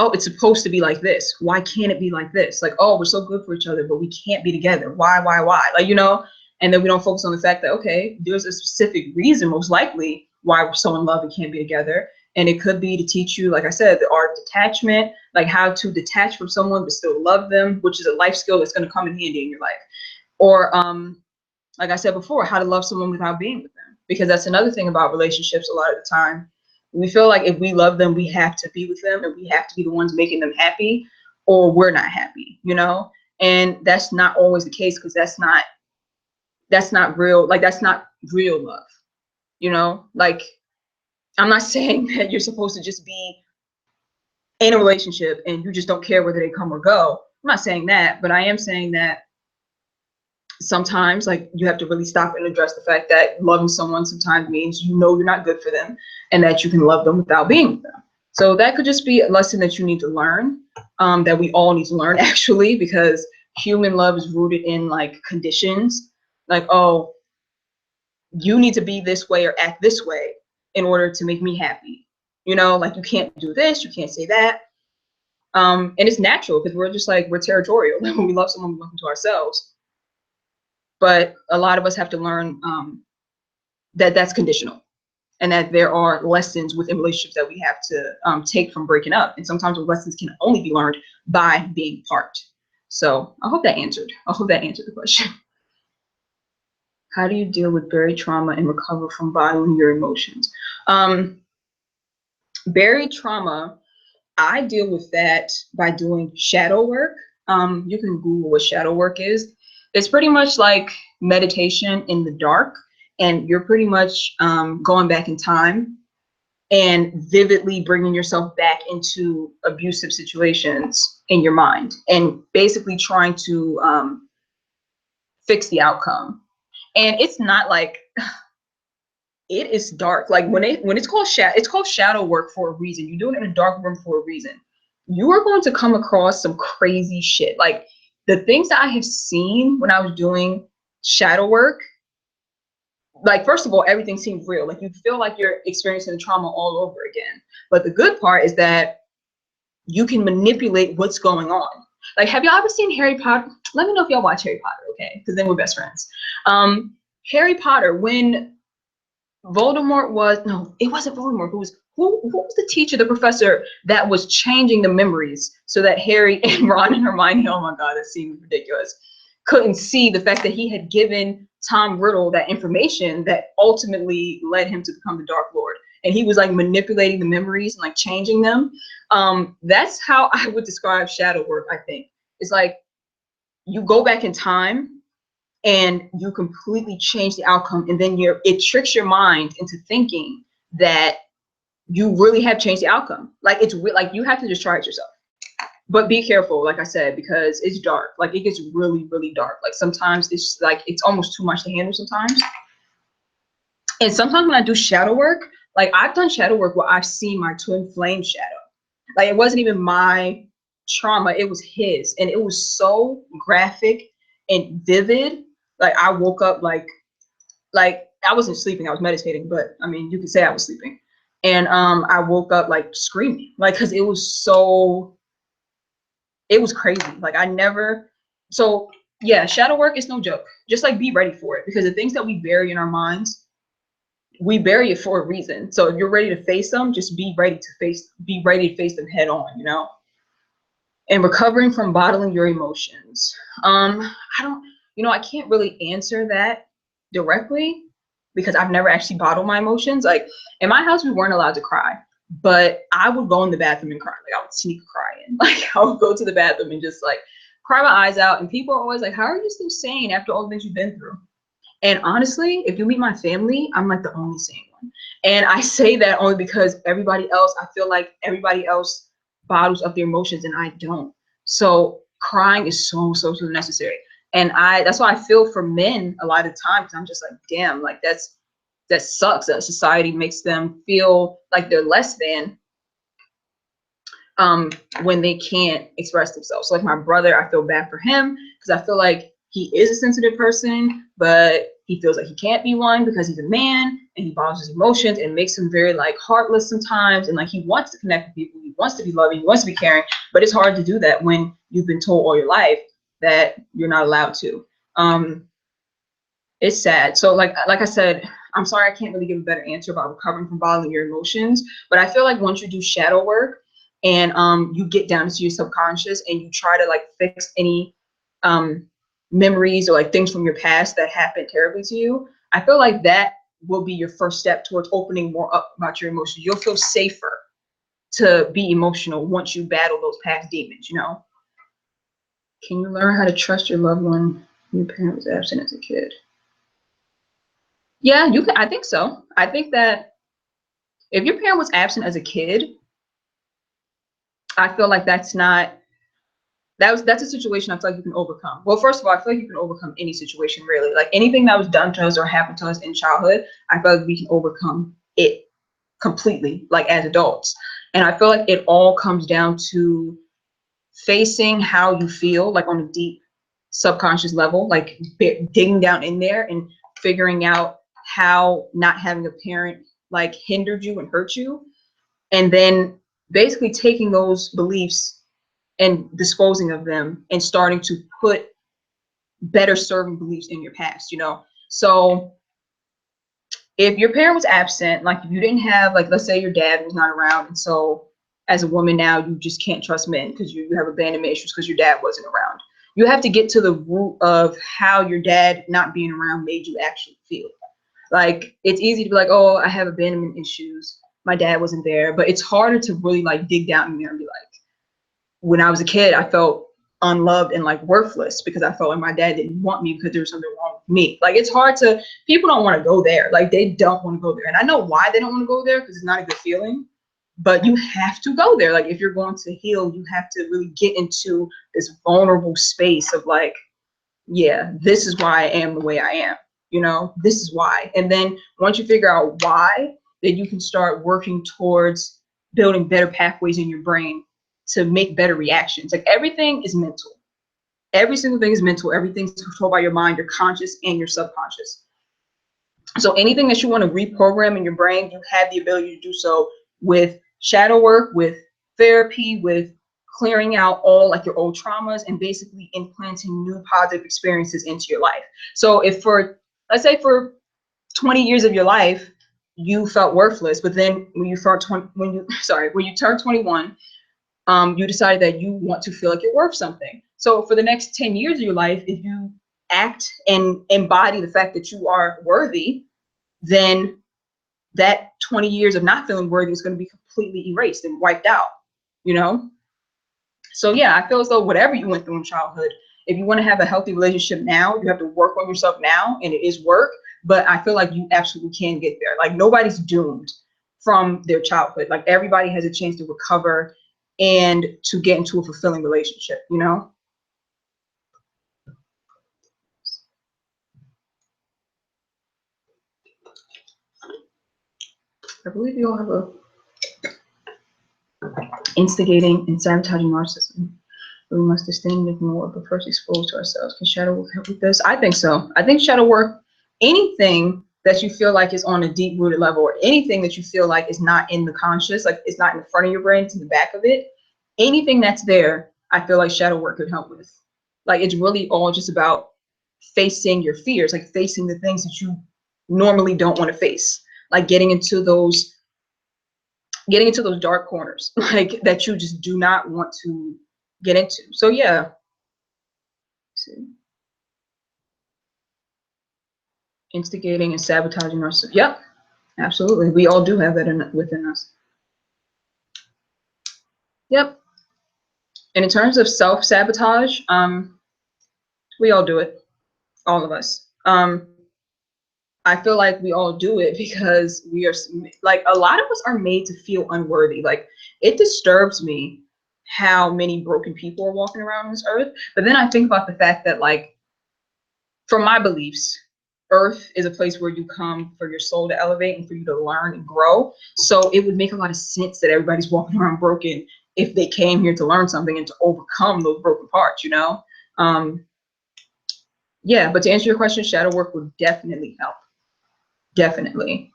oh, it's supposed to be like this. Why can't it be like this? Like, oh, we're so good for each other, but we can't be together. Why? Like, you know, and then we don't focus on the fact that, okay, there's a specific reason, most likely, why we're so in love and can't be together. And it could be to teach you, like I said, the art of detachment, like how to detach from someone but still love them, which is a life skill that's going to come in handy in your life. Or, like I said before, how to love someone without being with them. Because that's another thing about relationships a lot of the time. We feel like if we love them, we have to be with them, and we have to be the ones making them happy, or we're not happy, you know? And that's not always the case, because that's not real. Like, that's not real love, you know? Like, I'm not saying that you're supposed to just be in a relationship and you just don't care whether they come or go. I'm not saying that, but I am saying that sometimes, like, you have to really stop and address the fact that loving someone sometimes means you know you're not good for them, and that you can love them without being with them. So that could just be a lesson that you need to learn, that we all need to learn, actually, because human love is rooted in, like, conditions. Like, oh, you need to be this way or act this way in order to make me happy. You know, like, you can't do this, you can't say that. And it's natural, because we're just like, we're territorial. When we love someone, we love them to ourselves. But a lot of us have to learn that that's conditional, and that there are lessons within relationships that we have to take from breaking up. And sometimes those lessons can only be learned by being apart. So I hope that answered the question. How do you deal with buried trauma and recover from bottling your emotions? Buried trauma, I deal with that by doing shadow work. You can Google what shadow work is. It's pretty much like meditation in the dark, and you're pretty much going back in time and vividly bringing yourself back into abusive situations in your mind, and basically trying to fix the outcome. And it's not like, it is dark. Like, when it's called shadow work for a reason. You do it in a dark room for a reason. You are going to come across some crazy shit. Like, the things that I have seen when I was doing shadow work, like, first of all, everything seems real. Like, you feel like you're experiencing the trauma all over again. But the good part is that you can manipulate what's going on. Like, have y'all ever seen Harry Potter? Let me know if y'all watch Harry Potter, okay? Because then we're best friends. Harry Potter, when Voldemort was, no, it wasn't Voldemort. Who was the teacher, the professor that was changing the memories so that Harry and Ron and Hermione, oh my God, that seems ridiculous, couldn't see the fact that he had given Tom Riddle that information that ultimately led him to become the Dark Lord. And he was like manipulating the memories and like changing them. That's how I would describe shadow work, I think. It's like, you go back in time and you completely change the outcome, and then it tricks your mind into thinking that you really have changed the outcome. Like, it's like, you have to just try it yourself. But be careful, like I said, because it's dark. Like, it gets really, really dark. Like, sometimes it's like, it's almost too much to handle sometimes. And sometimes when I do shadow work, like, I've done shadow work where I've seen my twin flame shadow. Like, it wasn't even my trauma, it was his. And it was so graphic and vivid. Like, I woke up like I wasn't sleeping, I was meditating, but I mean, you could say I was sleeping. And I woke up like screaming, like, because it was crazy. Like, so yeah, shadow work is no joke. Just like, be ready for it, because the things that we bury in our minds, we bury it for a reason. So if you're ready to face them, just be ready to face them head on, you know. And recovering from bottling your emotions. I can't really answer that directly, because I've never actually bottled my emotions. Like, in my house, we weren't allowed to cry, but I would go in the bathroom and cry. Like, I would sneak cry in. Like, I would go to the bathroom and just like cry my eyes out. And people are always like, how are you still sane after all the things you've been through? And honestly, if you meet my family, I'm like the only sane one. And I say that only because I feel like everybody else bottles up their emotions and I don't. So crying is so necessary. And that's why I feel for men a lot of times. I'm just like, damn, like, that sucks that society makes them feel like they're less than when they can't express themselves. So like, my brother, I feel bad for him, because I feel like he is a sensitive person, but he feels like he can't be one because he's a man, and he bottles his emotions, and makes him very like heartless sometimes. And like, he wants to connect with people, he wants to be loving, he wants to be caring, but it's hard to do that when you've been told all your life that you're not allowed to. It's sad. So like I said, I'm sorry I can't really give a better answer about recovering from bottling your emotions, but I feel like once you do shadow work and you get down into your subconscious and you try to like fix any memories or like things from your past that happened terribly to you, I feel like that will be your first step towards opening more up about your emotions. You'll feel safer to be emotional once you battle those past demons, you know? Can you learn how to trust your loved one when your parent was absent as a kid? Yeah, you can. I think so. I think that if your parent was absent as a kid, I feel like that's a situation I feel like you can overcome. Well, first of all, I feel like you can overcome any situation really. Like anything that was done to us or happened to us in childhood, I feel like we can overcome it completely, like as adults. And I feel like it all comes down to facing how you feel, like on a deep subconscious level, like digging down in there and figuring out how not having a parent like hindered you and hurt you, and then basically taking those beliefs and disposing of them and starting to put better serving beliefs in your past, you know? So if your parent was absent, like if you didn't have, like, let's say your dad was not around, and so as a woman now, you just can't trust men because you have abandonment issues because your dad wasn't around. You have to get to the root of how your dad not being around made you actually feel. Like, it's easy to be like, oh, I have abandonment issues. My dad wasn't there. But it's harder to really like dig down in there and be like, when I was a kid, I felt unloved and like worthless because I felt like my dad didn't want me because there was something wrong with me. Like, it's hard to, people don't want to go there. Like, they don't want to go there. And I know why they don't want to go there, because it's not a good feeling, but you have to go there. Like, if you're going to heal, you have to really get into this vulnerable space of like, yeah, this is why I am the way I am. You know, this is why. And then once you figure out why, then you can start working towards building better pathways in your brain to make better reactions. Like, everything is mental. Every single thing is mental. Everything's controlled by your mind, your conscious and your subconscious. So anything that you want to reprogram in your brain, you have the ability to do so with shadow work, with therapy, with clearing out all like your old traumas and basically implanting new positive experiences into your life. So if for, let's say for 20 years of your life, you felt worthless, but then when you turn 21, you decided that you want to feel like you're worth something. So for the next 10 years of your life, if you act and embody the fact that you are worthy, then that 20 years of not feeling worthy is going to be completely erased and wiped out, you know? So yeah, I feel as though whatever you went through in childhood, if you want to have a healthy relationship now, you have to work on yourself now, and it is work, but I feel like you absolutely can get there. Like, nobody's doomed from their childhood. Like, everybody has a chance to recover and to get into a fulfilling relationship, you know? I believe you all have a instigating and sabotaging narcissism. We must distinguish more, but first expose to ourselves. Can shadow work help with this? I think so. I think shadow work, anything that you feel like is on a deep rooted level, or anything that you feel like is not in the conscious, like it's not in the front of your brain, it's in the back of it, anything that's there, I feel like shadow work could help with. Like, it's really all just about facing your fears, like facing the things that you normally don't want to face, like getting into those dark corners, like that you just do not want to get into. So yeah. See. Instigating and sabotaging ourselves. Yep, absolutely. We all do have that within us. Yep. And in terms of self-sabotage, we all do it. All of us. I feel like we all do it because we are, like, a lot of us are made to feel unworthy. Like, it disturbs me how many broken people are walking around this earth. But then I think about the fact that, like, from my beliefs, earth is a place where you come for your soul to elevate and for you to learn and grow. So it would make a lot of sense that everybody's walking around broken if they came here to learn something and to overcome those broken parts, you know? Yeah, but to answer your question, shadow work would definitely help. Definitely.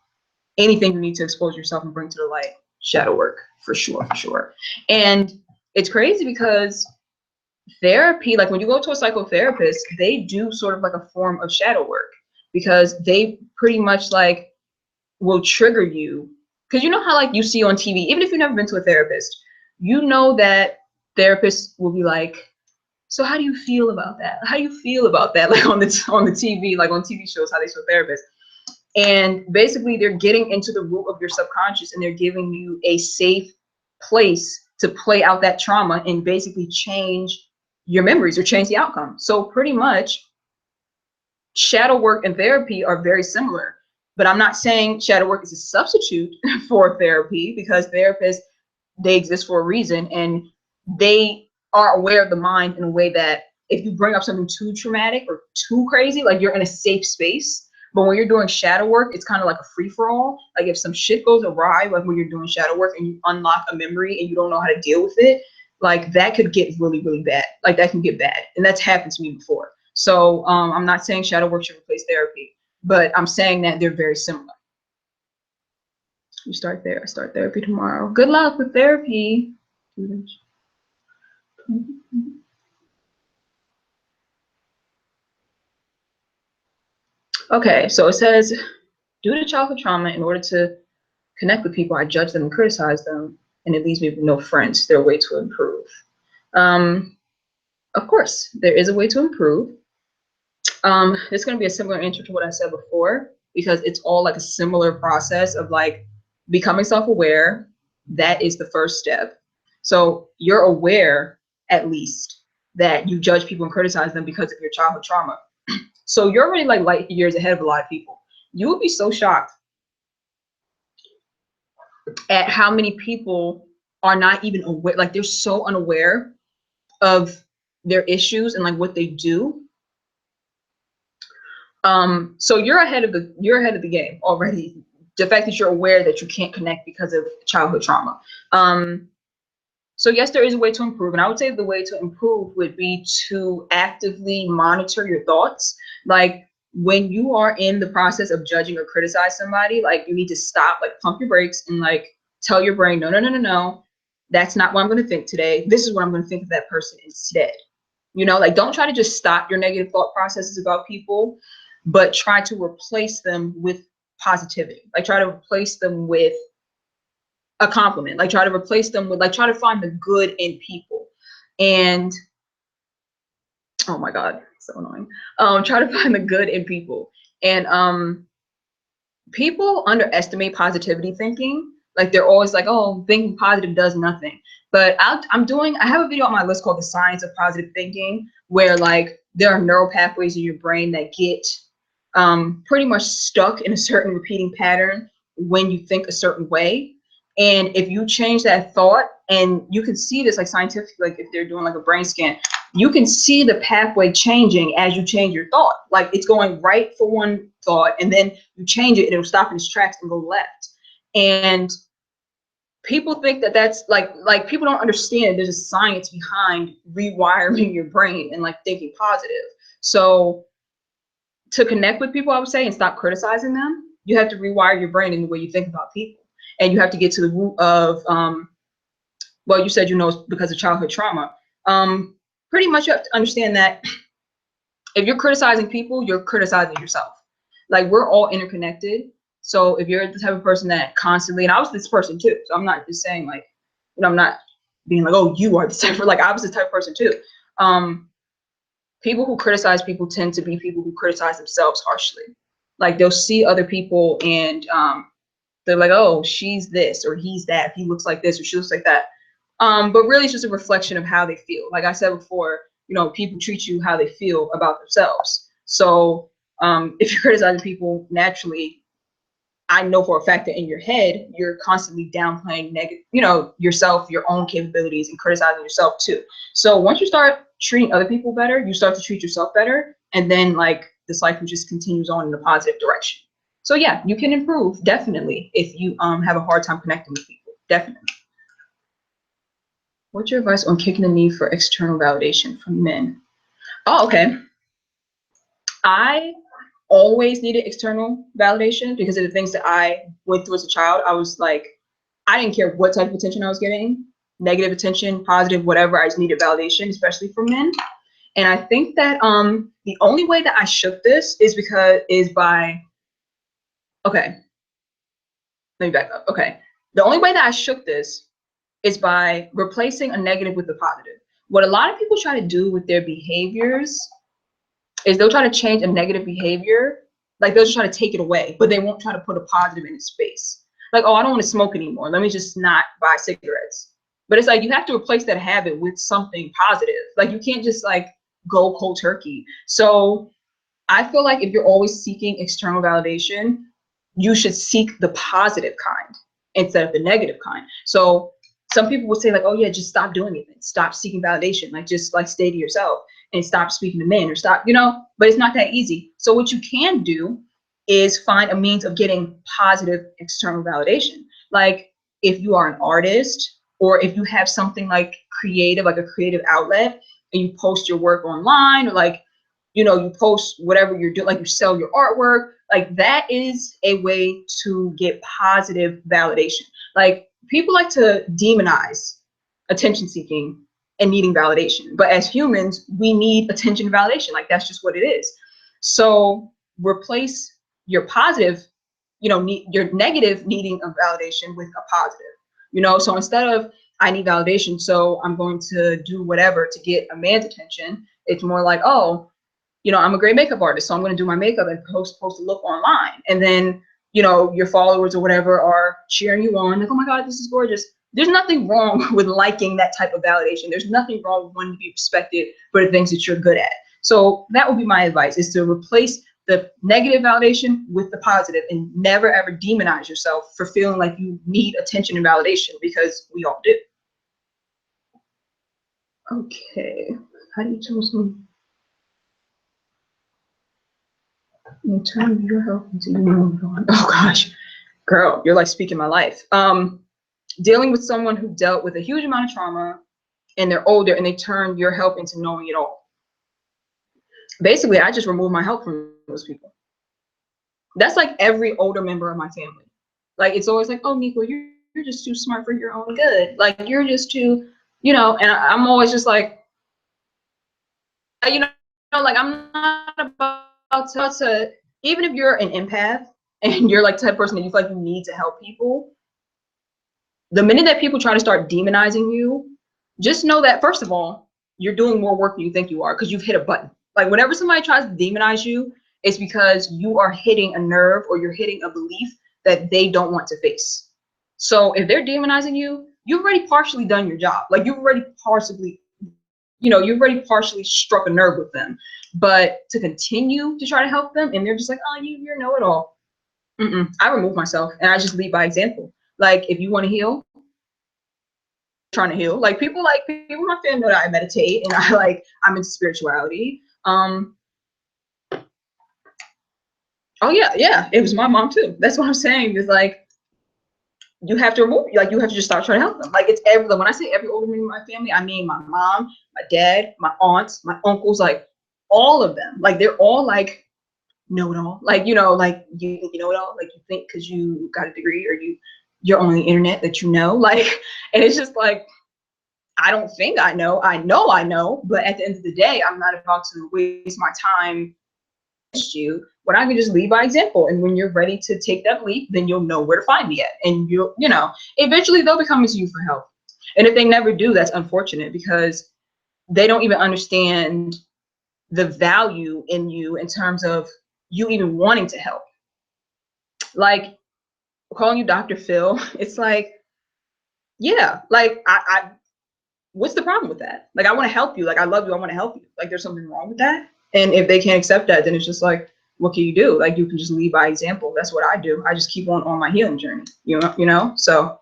Anything you need to expose yourself and bring to the light, shadow work, for sure, for sure. And it's crazy because therapy, like when you go to a psychotherapist, they do sort of like a form of shadow work, because they pretty much like will trigger you. Because you know how, like, you see on TV, even if you've never been to a therapist, you know that therapists will be like, so how do you feel about that? How do you feel about that? Like on the TV, like on TV shows, how they show therapists. And basically they're getting into the root of your subconscious, and they're giving you a safe place to play out that trauma and basically change your memories or change the outcome. So pretty much shadow work and therapy are very similar, but I'm not saying shadow work is a substitute for therapy, because therapists, they exist for a reason, and they are aware of the mind in a way that if you bring up something too traumatic or too crazy, like you're in a safe space. But when you're doing shadow work, it's kind of like a free for all. Like if some shit goes awry, like when you're doing shadow work and you unlock a memory and you don't know how to deal with it, like that could get really, really bad. Like that can get bad. And that's happened to me before. So I'm not saying shadow work should replace therapy, but I'm saying that they're very similar. You start there. I start therapy tomorrow. Good luck with therapy. Okay, so it says, due to childhood trauma, in order to connect with people, I judge them and criticize them, and it leaves me with no friends. Their way to improve. Of course, there is a way to improve. It's going to be a similar answer to what I said before, because it's all like a similar process of like becoming self-aware. That is the first step. So you're aware, at least, that you judge people and criticize them because of your childhood trauma. So you're already like light years ahead of a lot of people. You would be so shocked at how many people are not even aware, like they're so unaware of their issues and like what they do. So you're ahead of the game already. The fact that you're aware that you can't connect because of childhood trauma. So yes, there is a way to improve, and I would say the way to improve would be to actively monitor your thoughts. Like when you are in the process of judging or criticize somebody, like you need to stop, like pump your brakes and like tell your brain, no, no, no, no, no, that's not what I'm going to think today. This is what I'm going to think of that person instead. You know, like don't try to just stop your negative thought processes about people, but try to replace them with positivity. Like try to replace them with a compliment. Like try to replace them with, like try to find the good in people. And oh my God, so annoying. Try to find the good in people. And people underestimate positivity thinking. Like they're always like, oh, thinking positive does nothing. But I have a video on my list called The Science of Positive Thinking, where like there are neural pathways in your brain that get pretty much stuck in a certain repeating pattern when you think a certain way. And if you change that thought, and you can see this like scientifically, like if they're doing like a brain scan, you can see the pathway changing as you change your thought. Like it's going right for one thought, and then you change it and it'll stop in its tracks and go left. And people think that that's like people don't understand there's a science behind rewiring your brain and like thinking positive. So to connect with people, I would say, and stop criticizing them, you have to rewire your brain in the way you think about people. And you have to get to the root of, well, you said, you know, it's because of childhood trauma. Pretty much you have to understand that if you're criticizing people, you're criticizing yourself. Like we're all interconnected. So if you're the type of person that constantly, and I was this person too, so I'm not just saying like, you know, I'm not being like, oh, you are the type of, like I was the type of person too. People who criticize people tend to be people who criticize themselves harshly. Like they'll see other people and they're like, oh, she's this or he's that. He looks like this or she looks like that. But really, it's just a reflection of how they feel. Like I said before, you know, people treat you how they feel about themselves. So if you're criticizing people, naturally, I know for a fact that in your head, you're constantly downplaying negative, you know, yourself, your own capabilities, and criticizing yourself too. So once you start treating other people better, you start to treat yourself better. And then like the cycle just continues on in a positive direction. So yeah, you can improve definitely if you have a hard time connecting with people. Definitely. What's your advice on kicking the need for external validation from men? Oh, okay. I always needed external validation because of the things that I went through as a child. I was like, I didn't care what type of attention I was getting, negative attention, positive, whatever. I just needed validation, especially from men. And I think that the only way that I shook this is by, okay, let me back up. Okay. The only way that I shook this is by replacing a negative with a positive. What a lot of people try to do with their behaviors is they'll try to change a negative behavior, like they'll just try to take it away, but they won't try to put a positive in its space. Like, oh, I don't want to smoke anymore. Let me just not buy cigarettes. But it's like you have to replace that habit with something positive. Like you can't just like go cold turkey. So I feel like if you're always seeking external validation, you should seek the positive kind instead of the negative kind. So some people would say like, oh yeah, just stop doing it. Stop seeking validation. Like just like stay to yourself and stop speaking to men or stop, you know, but it's not that easy. So what you can do is find a means of getting positive external validation. Like if you are an artist or if you have something like creative, like a creative outlet and you post your work online or like, you know, you post whatever you're doing, like you sell your artwork, like that is a way to get positive validation. Like people like to demonize attention seeking and needing validation. But as humans, we need attention and validation. Like that's just what it is. So replace your positive, you know, your negative needing of validation with a positive, you know. So instead of I need validation, so I'm going to do whatever to get a man's attention, it's more like, oh, you know, I'm a great makeup artist, so I'm going to do my makeup and post a look online. And then, you know, your followers or whatever are cheering you on, like, oh my God, this is gorgeous. There's nothing wrong with liking that type of validation. There's nothing wrong with wanting to be respected for the things that you're good at. So that would be my advice, is to replace the negative validation with the positive and never ever demonize yourself for feeling like you need attention and validation, because we all do. Okay, how do you tell someone? Turn your health into your move on. Oh gosh, girl, you're like speaking my life. Dealing with someone who dealt with a huge amount of trauma and they're older and they turn your help into knowing it all. Basically, I just remove my help from those people. That's like every older member of my family. Like it's always like, oh, Nico, you're just too smart for your own good. Like you're just too, you know. And I'm always just like, you know, like I'm not about to, even if you're an empath and you're like the type of person that you feel like you need to help people, the minute that people try to start demonizing you, just know that first of all, you're doing more work than you think you are, because you've hit a button. Like whenever somebody tries to demonize you, it's because you are hitting a nerve or you're hitting a belief that they don't want to face. So if they're demonizing you, you've already partially done your job. Like you've already partially, you know, you've already partially struck a nerve with them. But to continue to try to help them and they're just like, oh, you're know-it-all. I remove myself and I just lead by example. Like if you want to heal, trying to heal. Like people in my family know that I meditate and I'm into spirituality. Oh yeah, it was my mom too. That's what I'm saying. Is like you have to remove, like you have to just start trying to help them. Like it's when I say every older member of my family, I mean my mom, my dad, my aunts, my uncles, like all of them. Like they're all like know it all. Like, you know, like you think you know it all. Like you think because you got a degree or you're on the internet that you know. Like, and it's just like, I don't think I know. I know. But at the end of the day, I'm not about to waste my time against you when I can just lead by example. And when you're ready to take that leap, then you'll know where to find me at. And you know, eventually they'll be coming to you for help. And if they never do, that's unfortunate, because they don't even understand the value in you in terms of you even wanting to help. Like calling you Dr. Phil, it's like, yeah, like I what's the problem with that? Like, I want to help you. Like, I love you. I want to help you. Like, there's something wrong with that. And if they can't accept that, then it's just like, what can you do? Like, you can just lead by example. That's what I do. I just keep on my healing journey, you know? So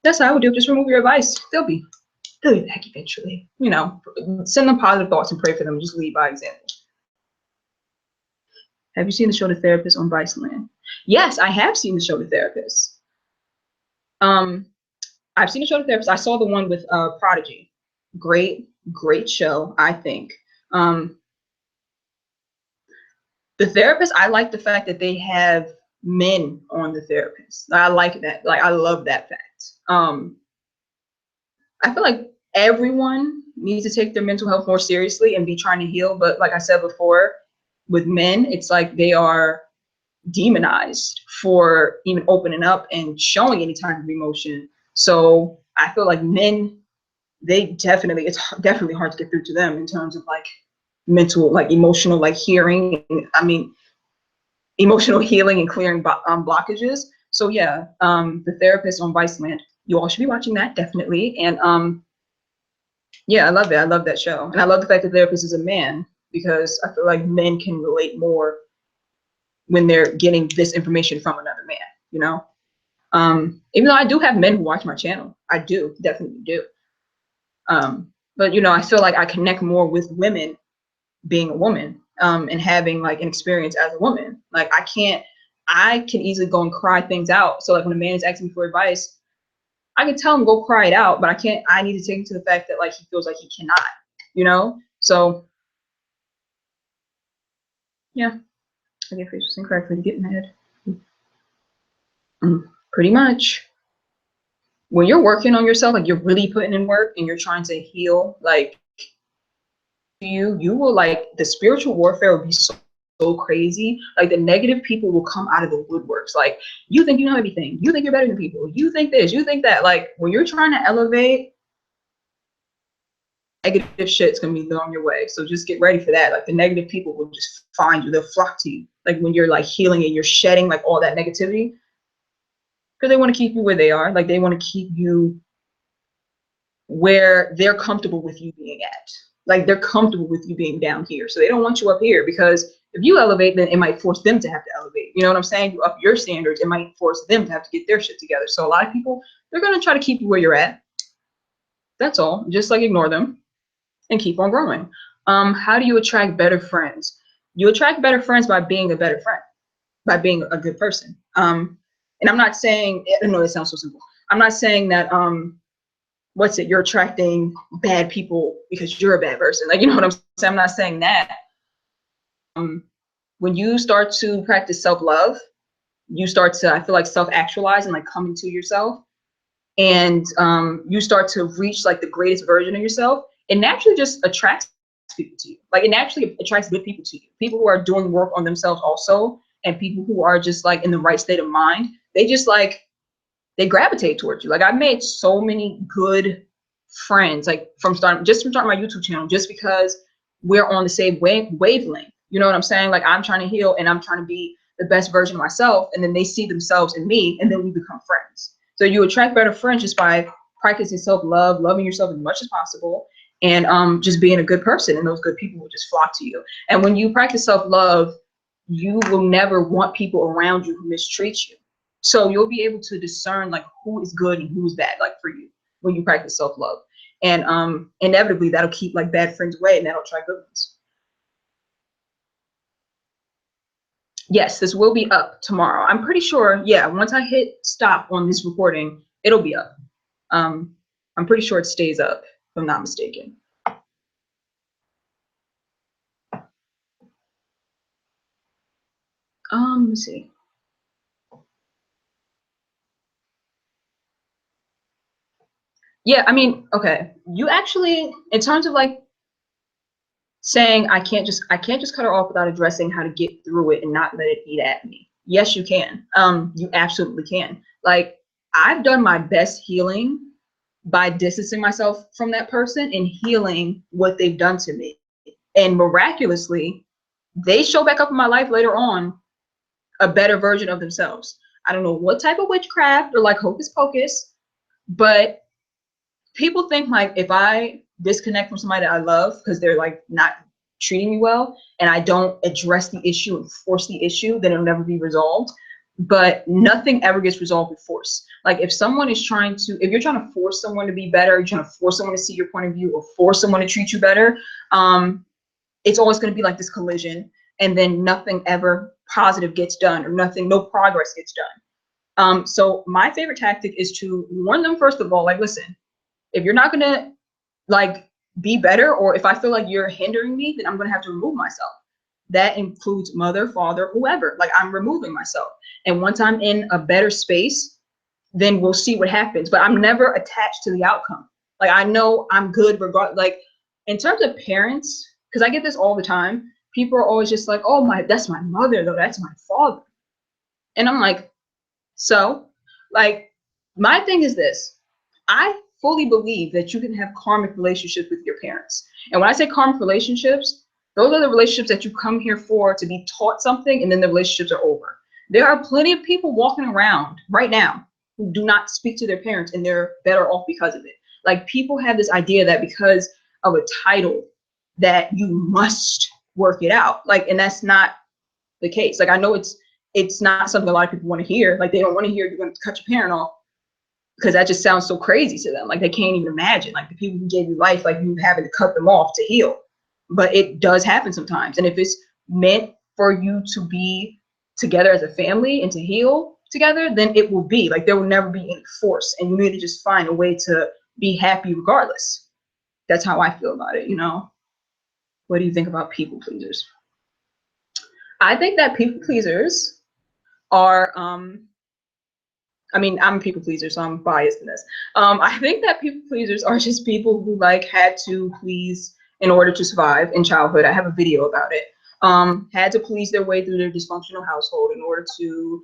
that's how I would do. Just remove your advice. They'll be back eventually, you know, send them positive thoughts and pray for them. Just lead by example. Have you seen the show The Therapist on Viceland? Yes, I have seen the show The Therapist. I've seen the show The Therapist. I saw the one with Prodigy. Great show, I think. The Therapist, I like the fact that they have men on The Therapist. I like that. Like, I love that fact. I feel like everyone needs to take their mental health more seriously and be trying to heal. But like I said before, with men, it's like they are demonized for even opening up and showing any type of emotion. So I feel like men, it's definitely hard to get through to them in terms of like mental, like emotional, like hearing. I mean, emotional healing and clearing blockages. So yeah, The Therapist on Viceland. you all should be watching that, definitely. And yeah, I love it. I love that show. And I love the fact that the therapist is a man, because I feel like men can relate more when they're getting this information from another man, you know? Even though I do have men who watch my channel, I do, definitely do. But you know, I feel like I connect more with women being a woman, and having like an experience as a woman. Like I can easily go and cry things out. So like when a man is asking me for advice, I can tell him go cry it out, but I need to take him to the fact that like he feels like he cannot, you know? So yeah, I get facial incorrectly to get mad. Pretty much. When you're working on yourself, like you're really putting in work and you're trying to heal, like you will, like, the spiritual warfare will be so crazy. Like the negative people will come out of the woodworks. Like, you think you know everything. You think you're better than people. You think this, you think that. Like when you're trying to elevate, negative shit's gonna be thrown your way. So just get ready for that. Like the negative people will just find you. They'll flock to you. Like when you're like healing and you're shedding like all that negativity, because they want to keep you where they are. Like they want to keep you where they're comfortable with you being at. Like they're comfortable with you being down here. So they don't want you up here, because if you elevate, then it might force them to have to elevate. You know what I'm saying? You up your standards, it might force them to have to get their shit together. So a lot of people, they're going to try to keep you where you're at. That's all. Just like ignore them and keep on growing. How do you attract better friends? You attract better friends by being a better friend, by being a good person. And I'm not saying, I know it sounds so simple. I'm not saying that, you're attracting bad people because you're a bad person. Like, you know what I'm saying? I'm not saying that. When you start to practice self-love, you start to, I feel like, self-actualize and like come into yourself. And you start to reach like the greatest version of yourself. It naturally just attracts people to you. Like it naturally attracts good people to you. People who are doing work on themselves also, and people who are just like in the right state of mind. They just like, they gravitate towards you. Like I've made so many good friends, like from starting my YouTube channel, just because we're on the same wavelength. You know what I'm saying? Like I'm trying to heal and I'm trying to be the best version of myself, and then they see themselves in me, and then we become friends. So you attract better friends just by practicing self-love, loving yourself as much as possible, and just being a good person, and those good people will just flock to you. And when you practice self-love, you will never want people around you who mistreat you. So you'll be able to discern like who is good and who is bad, like for you, when you practice self-love. And inevitably that'll keep like bad friends away, and that'll attract good ones. Yes, this will be up tomorrow. I'm pretty sure, yeah, once I hit stop on this recording, it'll be up. I'm pretty sure it stays up, if I'm not mistaken. Let's see. Yeah, I mean, okay. You actually, in terms of like saying I can't just cut her off without addressing how to get through it and not let it eat at me. Yes, you can. You absolutely can. Like I've done my best healing by distancing myself from that person and healing what they've done to me. And miraculously, they show back up in my life later on a better version of themselves. I don't know what type of witchcraft or like hocus pocus, but people think like if I disconnect from somebody that I love because they're like not treating me well, and I don't address the issue and force the issue, then it'll never be resolved. But nothing ever gets resolved with force. Like if someone is trying to, if you're trying to force someone to be better, you're trying to force someone to see your point of view or force someone to treat you better, it's always going to be like this collision, and then nothing ever positive gets done, or no progress gets done. So my favorite tactic is to warn them first of all, like, listen, if you're not gonna like be better, or if I feel like you're hindering me, then I'm gonna have to remove myself. That includes mother, father, whoever. Like I'm removing myself. And once I'm in a better space, then we'll see what happens. But I'm never attached to the outcome. Like I know I'm good regardless. Like in terms of parents, because I get this all the time. People are always just like, oh that's my mother though, that's my father. And I'm like, so like my thing is this. I fully believe that you can have karmic relationships with your parents. And when I say karmic relationships, those are the relationships that you come here for to be taught something, and then the relationships are over. There are plenty of people walking around right now who do not speak to their parents and they're better off because of it. Like, people have this idea that because of a title that you must work it out. Like, and that's not the case. Like, I know it's not something a lot of people want to hear. Like, they don't want to hear you're going to cut your parent off, because that just sounds so crazy to them. Like, they can't even imagine, like, the people who gave you life, like, you having to cut them off to heal. But it does happen sometimes. And if it's meant for you to be together as a family and to heal together, then it will be. Like, there will never be any force, and you need to just find a way to be happy regardless. That's how I feel about it, you know? What do you think about people pleasers? I think that people pleasers are, I mean, I'm a people pleaser, so I'm biased in this. I think that people pleasers are just people who, like, had to please in order to survive in childhood. I have a video about it. Had to please their way through their dysfunctional household in order to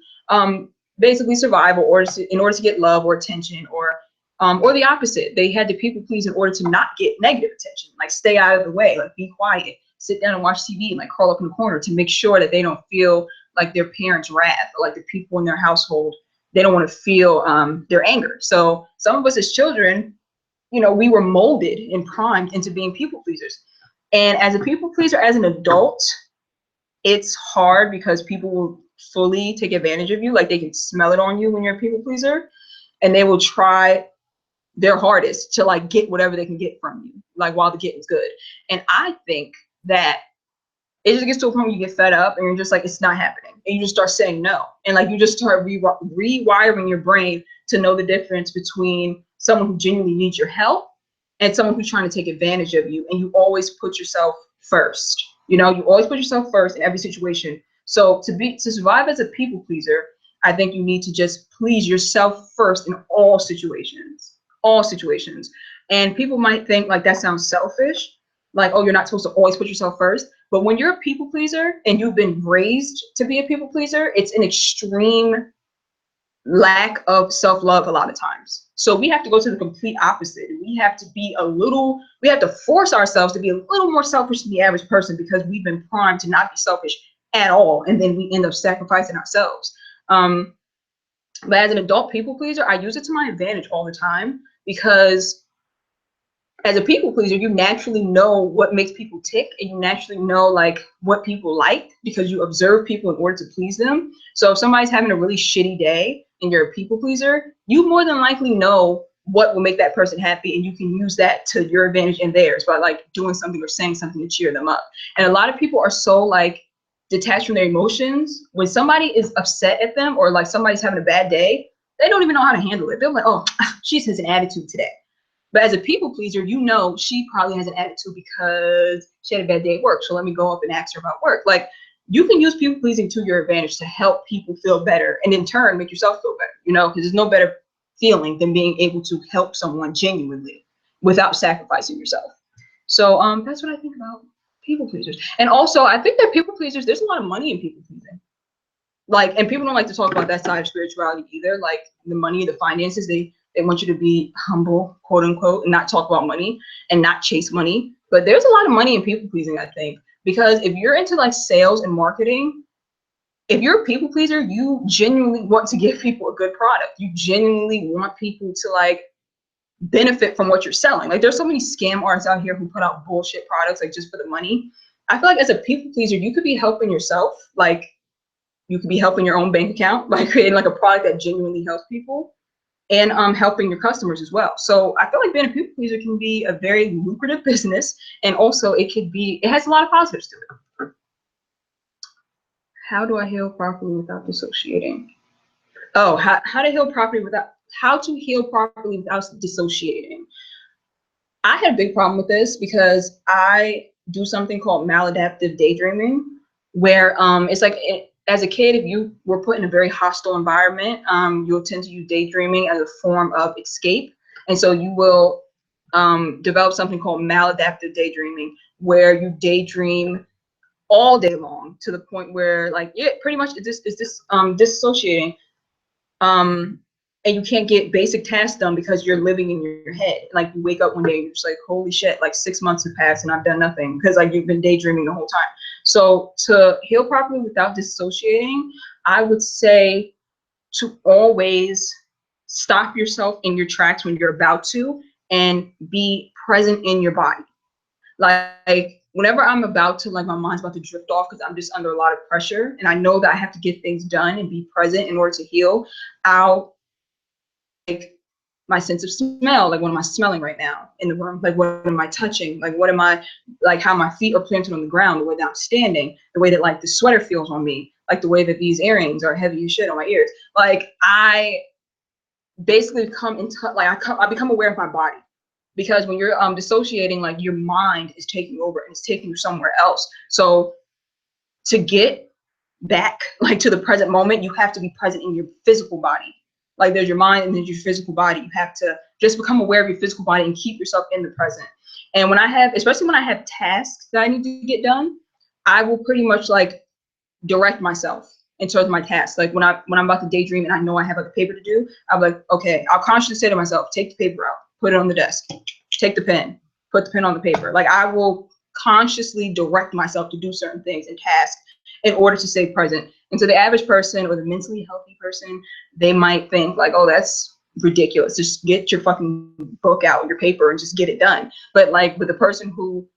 basically survive, or in order to get love or attention, or the opposite. They had to people please in order to not get negative attention, like stay out of the way, like be quiet, sit down and watch TV, and like crawl up in the corner to make sure that they don't feel like their parents' wrath, or like the people in their household, they don't want to feel their anger. So some of us as children, you know, we were molded and primed into being people pleasers. And as a people pleaser, as an adult, it's hard because people will fully take advantage of you. Like, they can smell it on you when you're a people pleaser, and they will try their hardest to, like, get whatever they can get from you, like, while the getting's good. And I think that it just gets to a point where you get fed up and you're just like, it's not happening. And you just start saying no. And, like, you just start rewiring your brain to know the difference between someone who genuinely needs your help and someone who's trying to take advantage of you. And you always put yourself first. You know, you always put yourself first in every situation. So to survive as a people pleaser, I think you need to just please yourself first in all situations. All situations. And people might think, like, that sounds selfish. Like, oh, you're not supposed to always put yourself first. But when you're a people pleaser and you've been raised to be a people pleaser, it's an extreme lack of self-love a lot of times. So we have to go to the complete opposite. We have to force ourselves to be a little more selfish than the average person, because we've been primed to not be selfish at all. And then we end up sacrificing ourselves. But as an adult people pleaser, I use it to my advantage all the time, because as a people pleaser, you naturally know what makes people tick, and you naturally know, like, what people like, because you observe people in order to please them. So if somebody's having a really shitty day and you're a people pleaser, you more than likely know what will make that person happy, and you can use that to your advantage and theirs by, like, doing something or saying something to cheer them up. And a lot of people are so, like, detached from their emotions. When somebody is upset at them, or like somebody's having a bad day, they don't even know how to handle it. They're like, oh, she has an attitude today. But as a people pleaser, you know she probably has an attitude because she had a bad day at work. So let me go up and ask her about work. Like, you can use people pleasing to your advantage to help people feel better, and in turn make yourself feel better, you know, because there's no better feeling than being able to help someone genuinely without sacrificing yourself. So that's what I think about people pleasers. And also, I think that people pleasers, there's a lot of money in people pleasing. Like, and people don't like to talk about that side of spirituality either, like the money, the finances. They want you to be humble, quote unquote, and not talk about money and not chase money. But there's a lot of money in people pleasing, I think, because if you're into, like, sales and marketing, if you're a people pleaser, you genuinely want to give people a good product. You genuinely want people to, like, benefit from what you're selling. Like, there's so many scam artists out here who put out bullshit products, like, just for the money. I feel like as a people pleaser, you could be helping yourself. Like, you could be helping your own bank account by creating, like, a product that genuinely helps people, and helping your customers as well. So I feel like being a people pleaser can be a very lucrative business, and also it has a lot of positives to it. How do I heal properly without dissociating? Oh, how to heal properly without dissociating. I had a big problem with this because I do something called maladaptive daydreaming, where it's like, as a kid, if you were put in a very hostile environment, you'll tend to use daydreaming as a form of escape. And so you will develop something called maladaptive daydreaming, where you daydream all day long to the point where, like, yeah, pretty much it's dissociating. And you can't get basic tasks done because you're living in your head. Like, you wake up one day and you're just like, holy shit, like 6 months have passed and I've done nothing, because, like, you've been daydreaming the whole time. So to heal properly without dissociating, I would say to always stop yourself in your tracks when you're about to, and be present in your body. Like whenever I'm about to, like my mind's about to drift off because I'm just under a lot of pressure and I know that I have to get things done and be present in order to heal, I'll like my sense of smell, like what am I smelling right now in the room? Like what am I touching? Like what am I, like how my feet are planted on the ground, the way that I'm standing, the way that like the sweater feels on me, like the way that these earrings are heavy as shit on my ears. Like I basically come into, like I become aware of my body. Because when you're dissociating, like your mind is taking over and it's taking you somewhere else. So to get back like to the present moment, you have to be present in your physical body. Like there's your mind and there's your physical body. You have to just become aware of your physical body and keep yourself in the present. And when I have, especially when I have tasks that I need to get done, I will pretty much like direct myself in terms of my tasks. Like when I'm about to daydream and I know I have like a paper to do, I'm like, okay, I'll consciously say to myself, take the paper out, put it on the desk, take the pen, put the pen on the paper. Like I will consciously direct myself to do certain things and tasks in order to stay present. And so the average person or the mentally healthy person, they might think like, oh, that's ridiculous. Just get your fucking book out, your paper, and just get it done. But like with the person who,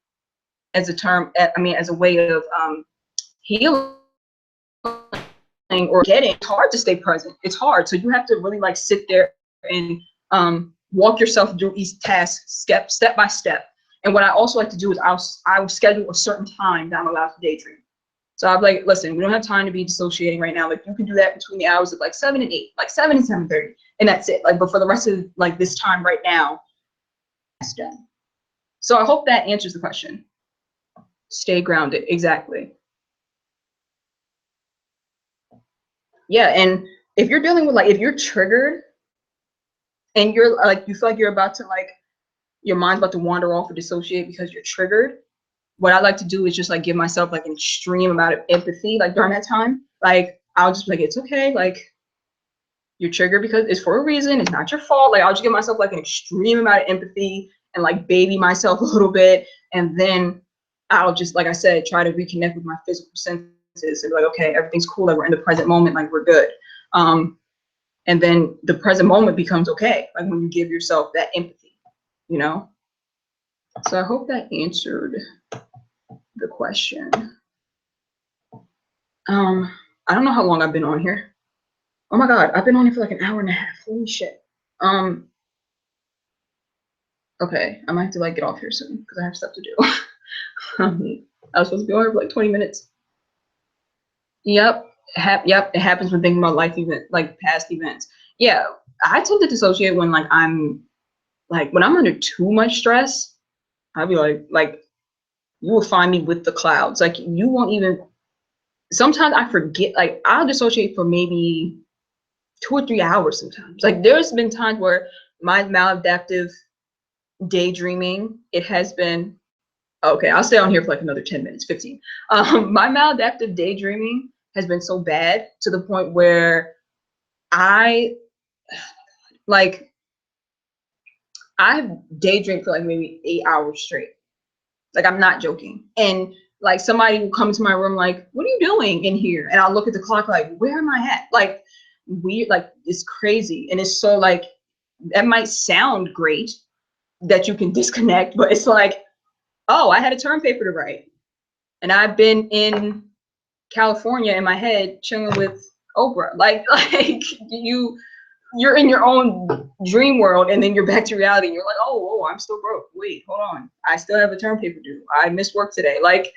as a term, I mean, as a way of healing or getting, it's hard to stay present. It's hard. So you have to really like sit there and walk yourself through each task step by step. And what I also like to do is I'll schedule a certain time that I'm allowed to daydream. So I'm like, listen, we don't have time to be dissociating right now. Like you can do that between the hours of like 7 and 8, like 7 and 7:30, and that's it. Like, but for the rest of like this time right now, that's done. So I hope that answers the question. Stay grounded. Exactly. Yeah, and if you're dealing with like, if you're triggered and you're like, you feel like you're about to like, your mind's about to wander off or dissociate because you're triggered, what I like to do is just like give myself like an extreme amount of empathy, like during that time. Like I'll just be like, it's okay, like you're triggered because it's for a reason, it's not your fault. Like I'll just give myself like an extreme amount of empathy and like baby myself a little bit. And then I'll just, like I said, try to reconnect with my physical senses and be like, okay, everything's cool, like we're in the present moment, like we're good. And then the present moment becomes okay, like when you give yourself that empathy, you know? So I hope that answered the question. I don't know how long I've been on here. Oh my God, I've been on here for like an hour and a half. Holy shit. Okay, I might have to like get off here soon because I have stuff to do. I was supposed to be on here for like 20 minutes. Yep, yep, it happens when thinking about life event, like past events. Yeah, I tend to dissociate when like when I'm under too much stress. I'll be like you will find me with the clouds. Like you won't even. Sometimes I forget. Like I'll dissociate for maybe 2 or 3 hours. Sometimes, like there's been times where my maladaptive daydreaming, it has been okay. I'll stay on here for like another 10 minutes, 15. My maladaptive daydreaming has been so bad to the point where I like I've daydreamed for like maybe 8 hours straight. Like I'm not joking. And like somebody will come to my room like, what are you doing in here? And I'll look at the clock like, where am I at? Like weird, like it's crazy. And it's so like that might sound great that you can disconnect, but it's like, oh, I had a term paper to write. And I've been in California in my head chilling with Oprah. Like you're in your own dream world and then you're back to reality and you're like, oh, I'm still broke. Wait, hold on. I still have a term paper due. I missed work today. Like,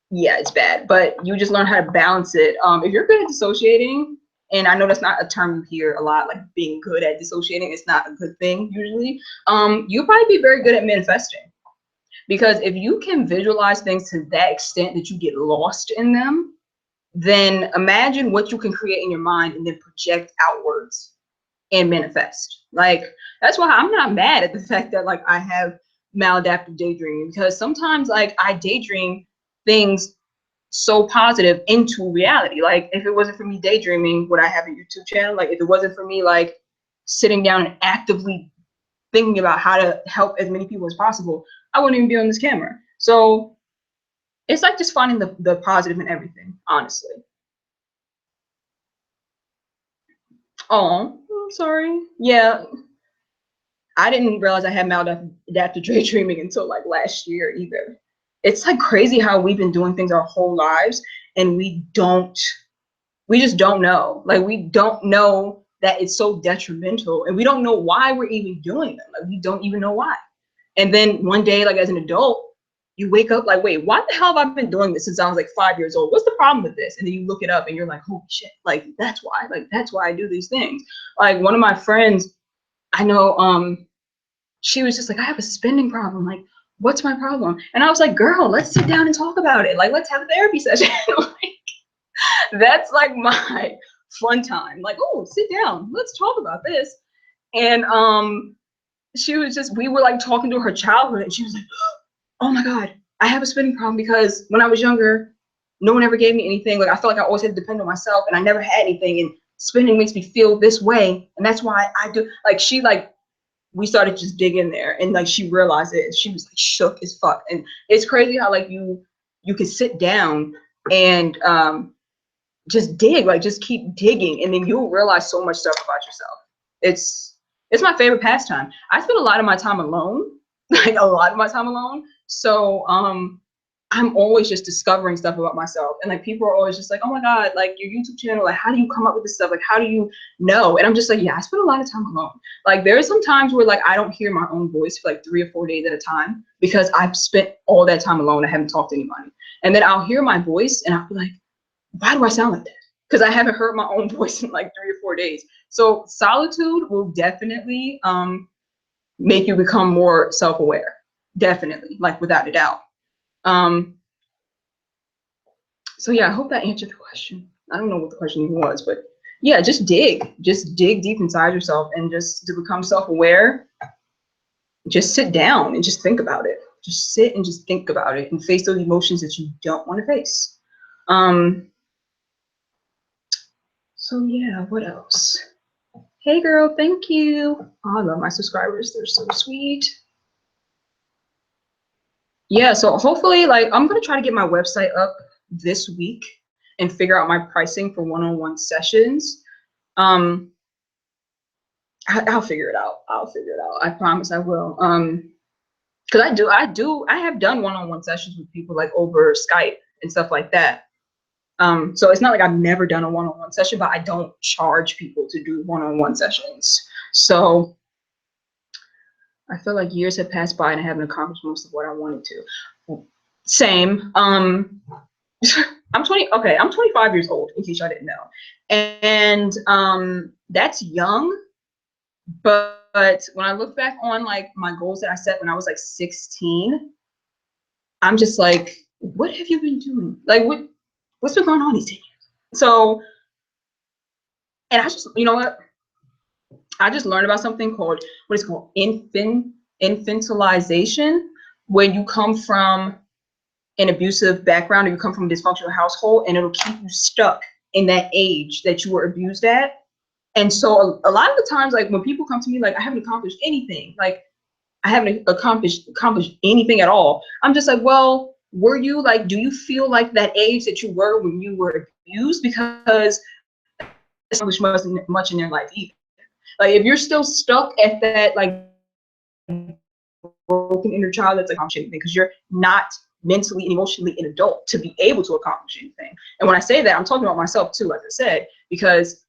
yeah, it's bad, but you just learn how to balance it. If you're good at dissociating, and I know that's not a term you hear a lot, like being good at dissociating, it's not a good thing usually. You'll probably be very good at manifesting. Because if you can visualize things to that extent that you get lost in them, then imagine what you can create in your mind and then project outwards and manifest. Like that's why I'm not mad at the fact that like I have maladaptive daydreaming, because sometimes like I daydream things so positive into reality. Like if it wasn't for me daydreaming, would I have a YouTube channel? Like if it wasn't for me like sitting down and actively thinking about how to help as many people as possible, I wouldn't even be on this camera. So it's like just finding the positive in everything, honestly. Oh, I'm sorry. Yeah, I didn't realize I had maladaptive daydreaming until like last year either. It's like crazy how we've been doing things our whole lives and we just don't know. Like we don't know that it's so detrimental and we don't know why we're even doing them. Like we don't even know why. And then one day, like as an adult, you wake up like, wait, why the hell have I been doing this since I was like 5 years old? What's the problem with this? And then you look it up and you're like, holy shit, like that's why. Like that's why I do these things. Like one of my friends, I know, she was just like, I have a spending problem. Like, what's my problem? And I was like, girl, let's sit down and talk about it. Like, let's have a therapy session. Like, that's like my fun time. Like, oh, sit down, let's talk about this. And she was just, we were like talking to her childhood, and she was like, oh my God, I have a spending problem because when I was younger, no one ever gave me anything. Like, I felt like I always had to depend on myself, and I never had anything. And spending makes me feel this way, and that's why I do. Like, she like we started just digging there, and like she realized it, and she was like shook as fuck. And it's crazy how like you can sit down and just dig, like just keep digging, and then you'll realize so much stuff about yourself. It's my favorite pastime. I spend a lot of my time alone, like a lot of my time alone. So I'm always just discovering stuff about myself. And like people are always just like, oh my God, like your YouTube channel, like how do you come up with this stuff? Like how do you know? And I'm just like, yeah, I spend a lot of time alone. Like there are some times where like I don't hear my own voice for like 3 or 4 days at a time because I've spent all that time alone. I haven't talked to anybody. And then I'll hear my voice and I'll be like, why do I sound like that? Because I haven't heard my own voice in like 3 or 4 days. So solitude will definitely make you become more self-aware. Definitely, like without a doubt. Um, so yeah, I hope that answered the question. I don't know what the question even was, but yeah, just dig deep inside yourself, and just to become self-aware, just sit down and just think about it. Just sit and just think about it and face those emotions that you don't want to face. Um, so yeah, what else? Hey girl, thank you. Oh, I love my subscribers. They're so sweet. Yeah, so hopefully, like, I'm gonna try to get my website up this week and figure out my pricing for one-on-one sessions. Um, I'll figure it out. I'll figure it out. I promise I will. Because I have done one-on-one sessions with people like over Skype and stuff like that. So it's not like I've never done a one-on-one session, but I don't charge people to do one-on-one sessions. So I feel like years have passed by and I haven't accomplished most of what I wanted to. Same. I'm 25 years old, in case y'all didn't know. And that's young, but when I look back on like my goals that I set when I was like 16, I'm just like, what have you been doing? Like what's been going on these days? So, and I just, you know what? I just learned about something called what is called infantilization, when you come from an abusive background or you come from a dysfunctional household, and it'll keep you stuck in that age that you were abused at. And so a lot of the times, like when people come to me like I haven't accomplished anything, like I haven't accomplished anything at all, I'm just like, well, were you like, do you feel like that age that you were when you were abused? Because it's not much in their life either. Like if you're still stuck at that like broken inner child, that's like accomplish anything, because you're not mentally and emotionally an adult to be able to accomplish anything. And when I say that, I'm talking about myself too, like I said, because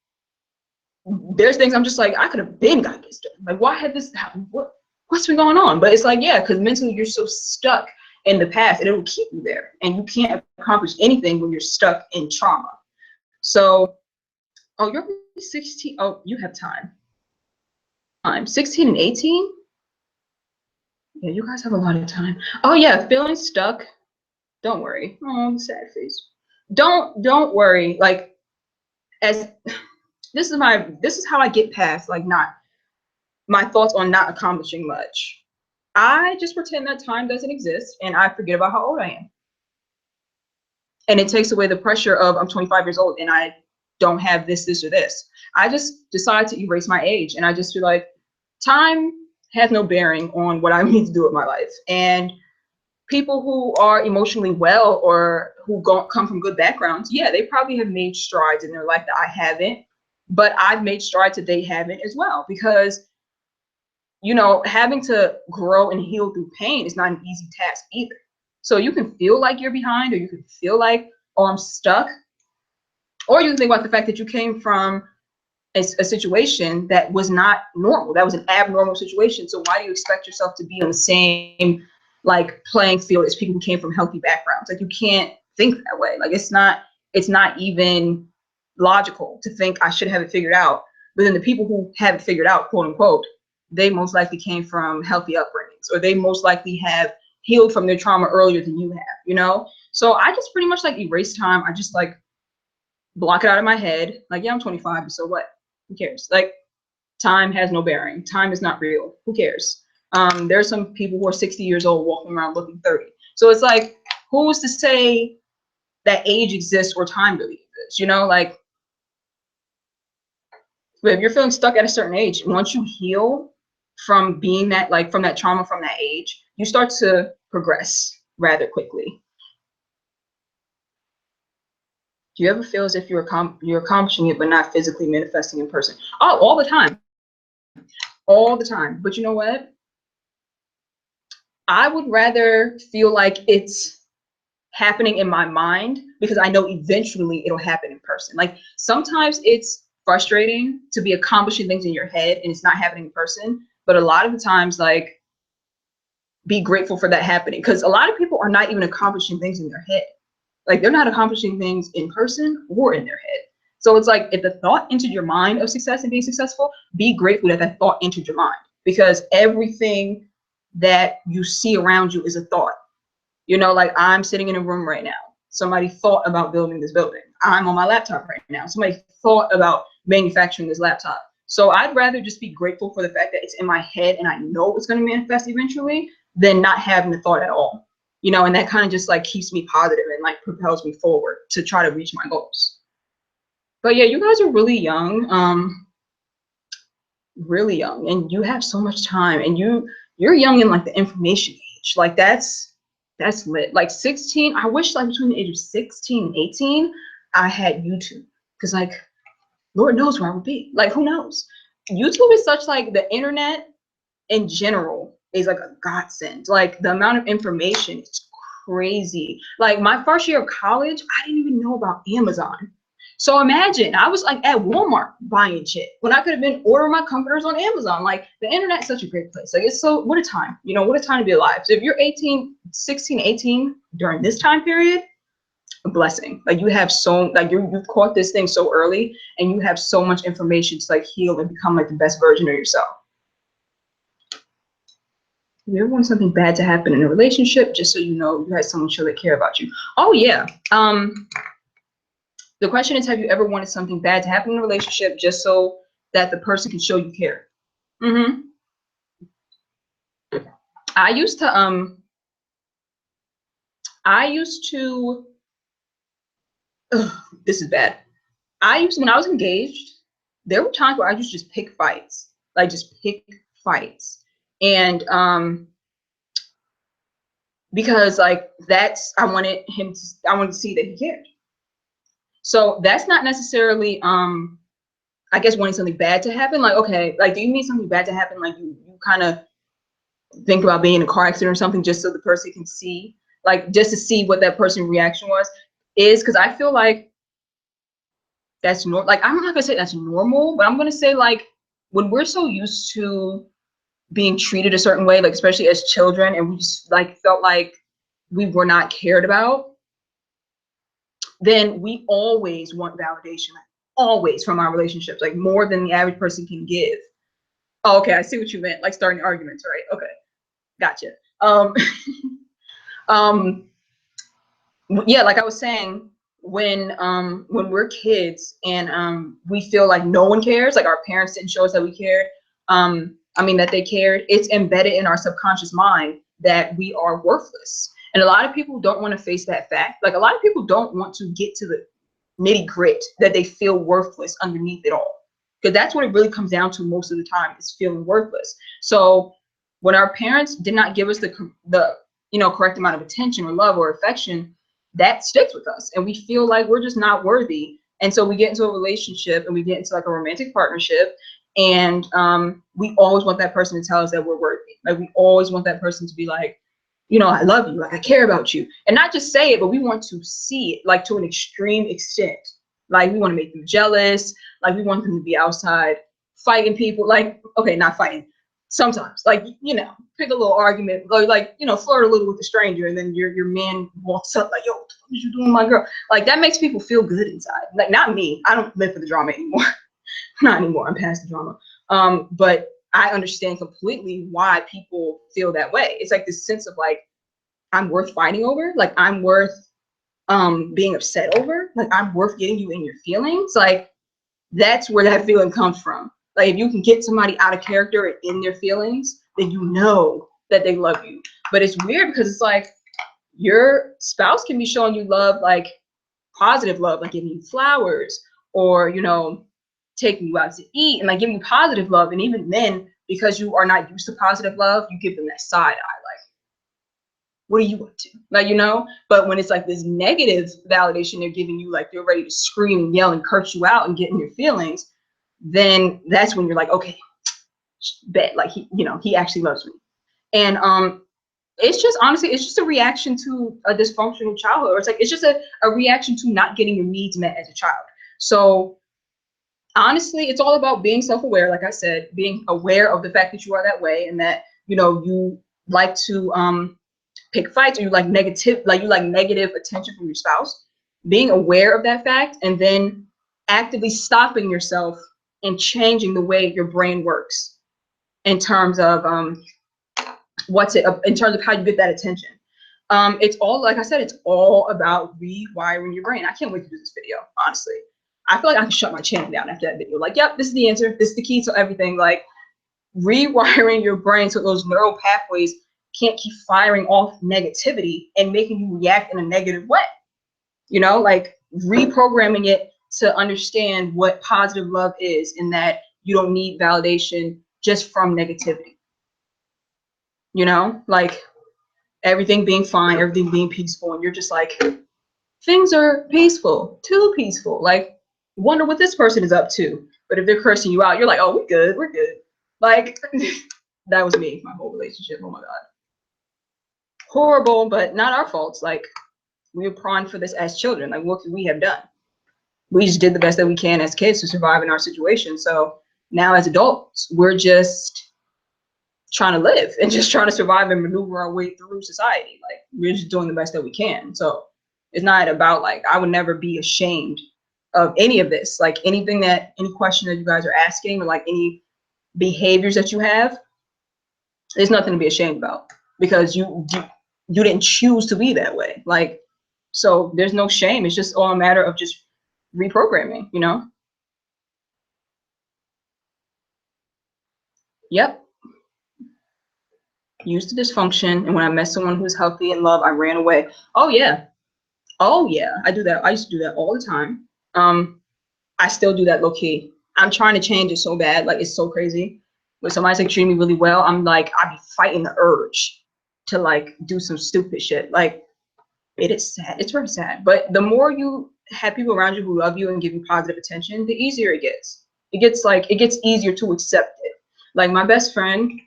there's things I'm just like, I could have been got this done. Like, why had this happened? What's been going on? But it's like, yeah, because mentally you're so stuck in the past, and it will keep you there. And you can't accomplish anything when you're stuck in trauma. So, oh, you're 16. Oh, you have time. I'm 16 and 18. Yeah, you guys have a lot of time. Oh yeah, feeling stuck. Don't worry. Oh, sad face. Don't worry. Like, as this is how I get past like not my thoughts on not accomplishing much. I just pretend that time doesn't exist and I forget about how old I am. And it takes away the pressure of I'm 25 years old and I don't have this, or this. I just decide to erase my age, and I just feel like time has no bearing on what I need to do with my life. And people who are emotionally well or who come from good backgrounds, yeah, they probably have made strides in their life that I haven't. but I've made strides that they haven't as well, because, you know, having to grow and heal through pain is not an easy task either. So you can feel like you're behind, or you can feel like, oh, I'm stuck. Or you can think about the fact that you came from a situation that was not normal. That was an abnormal situation. So why do you expect yourself to be on the same like playing field as people who came from healthy backgrounds? Like, you can't think that way. Like, it's not even logical to think I should have it figured out. But then the people who have it figured out, quote unquote, they most likely came from healthy upbringings, or they most likely have healed from their trauma earlier than you have, you know? So I just pretty much like erase time. I just like block it out of my head. Like, yeah, I'm 25, but so what? Who cares? Like, time has no bearing. Time is not real. Who cares? There's some people who are 60 years old walking around looking 30. So it's like, who's to say that age exists or time really exists? You know, like, but if you're feeling stuck at a certain age, once you heal from being that, like from that trauma from that age, you start to progress rather quickly. Do you ever feel as if you're accomplishing it but not physically manifesting in person? Oh, all the time. All the time. But you know what? I would rather feel like it's happening in my mind, because I know eventually it'll happen in person. Like, sometimes it's frustrating to be accomplishing things in your head and it's not happening in person. But a lot of the times, like, be grateful for that happening, because a lot of people are not even accomplishing things in their head. Like, they're not accomplishing things in person or in their head. So it's like, if the thought entered your mind of success and being successful, be grateful that that thought entered your mind, because everything that you see around you is a thought. You know, like, I'm sitting in a room right now. Somebody thought about building this building. I'm on my laptop right now. Somebody thought about manufacturing this laptop. So I'd rather just be grateful for the fact that it's in my head and I know it's going to manifest eventually, than not having the thought at all. You know, and that kind of just like keeps me positive and like propels me forward to try to reach my goals. But yeah, you guys are really young, and you have so much time, and you're young in like the information age. Like, that's lit. Like, 16, I wish like between the age of 16 and 18, I had YouTube, because like, Lord knows where I would be. Like, who knows? YouTube is such like, the internet in general is like a godsend. Like, the amount of information is crazy. Like, my first year of college, I didn't even know about Amazon. So imagine, I was like at Walmart buying shit when I could have been ordering my comforters on Amazon. Like, the internet's such a great place. Like, it's so, what a time, you know, what a time to be alive. So if you're 16, 18 during this time period, a blessing. Like, you have so, like, you've caught this thing so early, and you have so much information to like heal and become like the best version of yourself. You ever want something bad to happen in a relationship just so you know you had someone show that care about you? Oh yeah. The question is, have you ever wanted something bad to happen in a relationship just so that the person can show you care? I used to this is bad. When I was engaged, there were times where I used to just pick fights. Like, just pick fights. And because like, I wanted to see that he cared. So that's not necessarily I guess wanting something bad to happen. Like, okay, like, do you need something bad to happen? Like, you kind of think about being in a car accident or something just so the person can see, like, just to see what that person's reaction is, because I feel like that's normal. Like, I'm not gonna say that's normal, but I'm gonna say, like, when we're so used to being treated a certain way, like especially as children, and we just like felt like we were not cared about, then we always want validation, like, always, from our relationships, like more than the average person can give. Oh, okay, I see what you meant, like starting arguments, right? Okay, gotcha. Yeah, like I was saying, when we're kids and we feel like no one cares, like our parents didn't show us that we cared, that they cared, it's embedded in our subconscious mind that we are worthless. And a lot of people don't want to face that fact. Like, a lot of people don't want to get to the nitty grit that they feel worthless underneath it all, because that's what it really comes down to most of the time, is feeling worthless. So when our parents did not give us the correct amount of attention or love or affection, that sticks with us, and we feel like we're just not worthy. And so we get into a relationship and we get into like a romantic partnership, and we always want that person to tell us that we're worthy. Like we always want that person to be like, you know, I love you, like I care about you. And not just say it, but we want to see it like to an extreme extent. Like we want to make them jealous, like we want them to be outside fighting people, like, okay, not fighting. Sometimes, like, you know, pick a little argument, or like, you know, flirt a little with a stranger, and then your man walks up like, yo, what are you doing, my girl? Like that makes people feel good inside. Like not me. I don't live for the drama anymore. Not anymore. I'm past the drama. But I understand completely why people feel that way. It's like this sense of like, I'm worth fighting over. Like I'm worth being upset over. Like I'm worth getting you in your feelings. Like that's where that feeling comes from. Like if you can get somebody out of character and in their feelings, then you know that they love you. But it's weird because it's like your spouse can be showing you love, like positive love, like giving you flowers, or, you know, taking you out to eat and like giving you positive love. And even then, because you are not used to positive love, you give them that side eye, like, what are you up to? Like, you know, but when it's like this negative validation they're giving you, like they're ready to scream and yell and curse you out and get in your feelings, then that's when you're like, okay, bet, like he, you know, he actually loves me. And it's just honestly, it's just a reaction to a dysfunctional childhood. Or it's like, it's just a reaction to not getting your needs met as a child. So honestly, it's all about being self-aware. Like I said, being aware of the fact that you are that way, and that, you know, you like to pick fights, or you like negative attention from your spouse. Being aware of that fact, and then actively stopping yourself and changing the way your brain works in terms of in terms of how you get that attention. It's all, like I said, it's all about rewiring your brain. I can't wait to do this video, honestly. I feel like I can shut my channel down after that video. Like, yep, this is the answer. This is the key to everything. Like, rewiring your brain so those neural pathways can't keep firing off negativity and making you react in a negative way. You know, like reprogramming it to understand what positive love is, and that you don't need validation just from negativity. You know, like everything being fine, everything being peaceful, and you're just like, things are peaceful, too peaceful. Like, wonder what this person is up to. But if they're cursing you out, you're like, oh, we're good. Like, that was me, my whole relationship. Oh my God. Horrible, but not our faults. Like, we were primed for this as children. Like, what could we have done? We just did the best that we can as kids to survive in our situation. So now as adults, we're just trying to live and just trying to survive and maneuver our way through society. Like, we're just doing the best that we can. So it's not about, like, I would never be ashamed of any of this. Like, any question that you guys are asking, or like any behaviors that you have, there's nothing to be ashamed about, because you didn't choose to be that way. Like, so there's no shame. It's just all a matter of just reprogramming, you know? Yep. Used to dysfunction, and when I met someone who's healthy and love, I ran away. Oh yeah. Oh yeah, I do that. I used to do that all the time. I still do that low key. I'm trying to change it so bad. Like, it's so crazy. When somebody's like treating me really well, I'm like, I be fighting the urge to like do some stupid shit. Like, it is sad. It's very sad. But the more you have people around you who love you and give you positive attention, the easier it gets. It gets easier to accept it. Like, my best friend,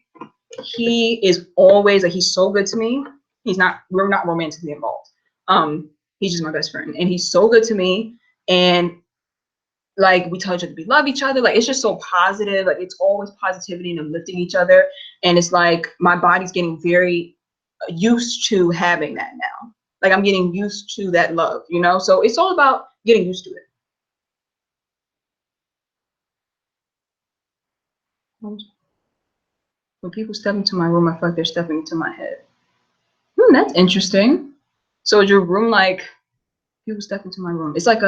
he is always like, he's so good to me. We're not romantically involved. He's just my best friend, and he's so good to me. And like, we tell each other we love each other. Like, it's just so positive. Like, it's always positivity and uplifting each other. And it's like, my body's getting very used to having that now. Like, I'm getting used to that love, you know? So it's all about getting used to it. When people step into my room, I feel like they're stepping into my head. That's interesting. So is your room like, people step into my room? It's like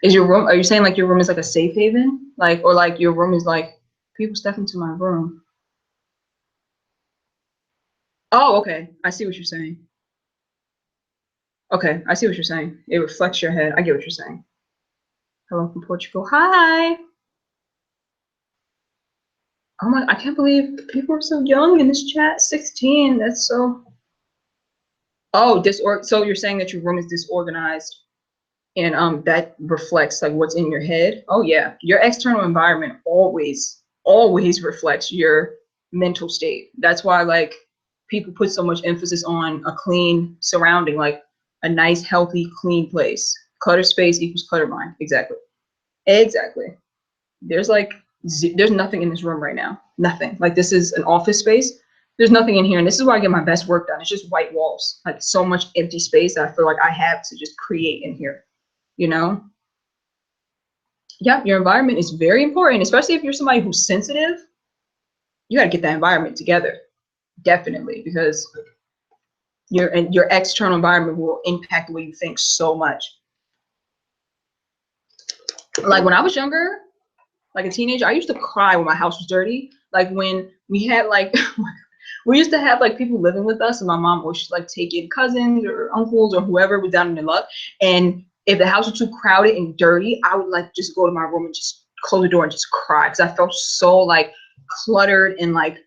is your room, are you saying like your room is like a safe haven? Like, or like your room is like, people step into my room? Oh, okay. I see what you're saying. Okay, I see what you're saying. It reflects your head. I get what you're saying. Hello from Portugal. Hi. Oh my, I can't believe people are so young in this chat. 16. That's so. Oh, so you're saying that your room is disorganized, and that reflects like what's in your head. Oh yeah, your external environment always reflects your mental state. That's why like people put so much emphasis on a clean surrounding, like a nice, healthy, clean place. Clutter space equals clutter mind. Exactly. There's like there's nothing in this room right now. Nothing. Like this is an office space. There's nothing in here, and this is where I get my best work done. It's just white walls, like so much empty space that I feel like I have to just create in here. You know? Yeah, your environment is very important, especially if you're somebody who's sensitive. You got to get that environment together, definitely, because your external environment will impact the way you think so much. Like when I was younger, like a teenager, I used to cry when my house was dirty. Like when we had like we used to have like people living with us, and my mom would like take in cousins or uncles or whoever was down in their luck. And if the house was too crowded and dirty, I would like just go to my room and just close the door and just cry because I felt so like cluttered and like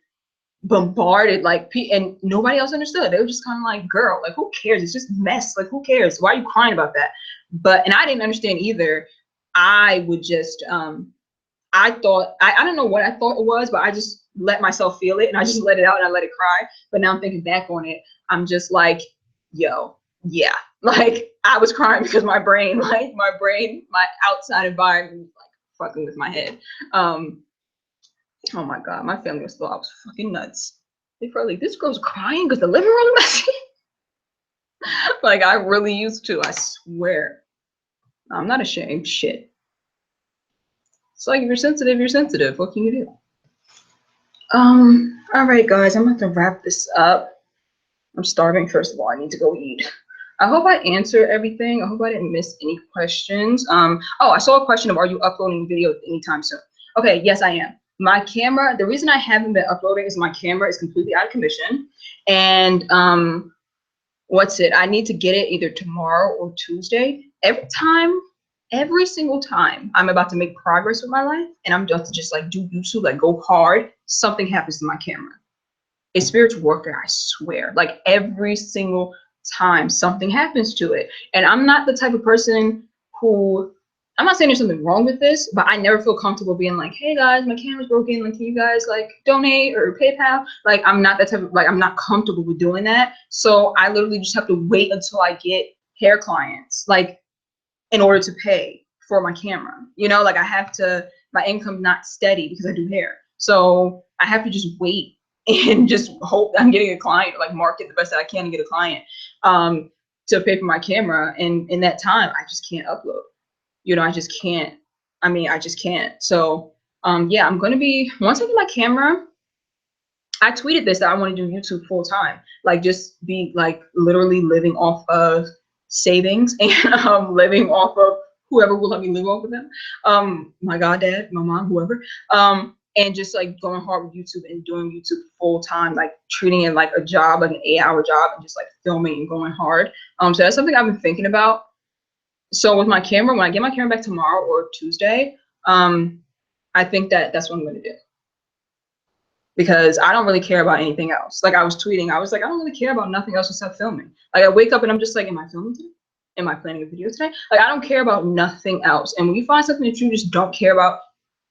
bombarded, like and nobody else understood. They were just kind of like, girl, like who cares? It's just mess. Like who cares? Why are you crying about that? But and I didn't understand either. I would just I thought I don't know what I thought it was, but I just let myself feel it and I just let it out and I let it cry. But now I'm thinking back on it, I'm just like, yo, yeah. Like I was crying because my brain, my outside environment was like fucking with my head. Oh my God, my family was thought I was fucking nuts. They probably like, this girl's crying because the living room is messy. Like I really used to, I swear. I'm not ashamed. Shit. It's like if you're sensitive, you're sensitive. What can you do? All right, guys, I'm going to wrap this up. I'm starving, first of all. I need to go eat. I hope I answered everything. I hope I didn't miss any questions. Oh, I saw a question of, are you uploading videos anytime soon? Okay, yes, I am. My camera, the reason I haven't been uploading is my camera is completely out of commission. And I need to get it either tomorrow or Tuesday. Every single time I'm about to make progress with my life and I'm about to just like do YouTube, like go hard, something happens to my camera. It's spiritual warfare, I swear. Like every single time something happens to it. And I'm not the type of person who, I'm not saying there's something wrong with this, but I never feel comfortable being like, hey guys, my camera's broken. Like, can you guys like donate or PayPal? Like, I'm not that type of, like, I'm not comfortable with doing that. So I literally just have to wait until I get hair clients, like in order to pay for my camera. You know, like I have to, my income's not steady because I do hair. So I have to just wait and just hope I'm getting a client, like market the best that I can to get a client to pay for my camera. And in that time, I just can't upload. You know, I just can't. I mean, I just can't. So yeah, I'm going to be, once I get my camera, I tweeted this that I want to do YouTube full time, like just be like literally living off of savings and living off of whoever will let me live off of them. My goddad, my mom, whoever. And just like going hard with YouTube and doing YouTube full time, like treating it like a job, like an 8-hour job, and just like filming and going hard. So that's something I've been thinking about. So with my camera, when I get my camera back tomorrow or Tuesday, I think that that's what I'm going to do. Because I don't really care about anything else. Like I was tweeting, I was like, I don't really care about nothing else except filming. Like I wake up and I'm just like, am I filming today? Am I planning a video today? Like I don't care about nothing else. And when you find something that you just don't care about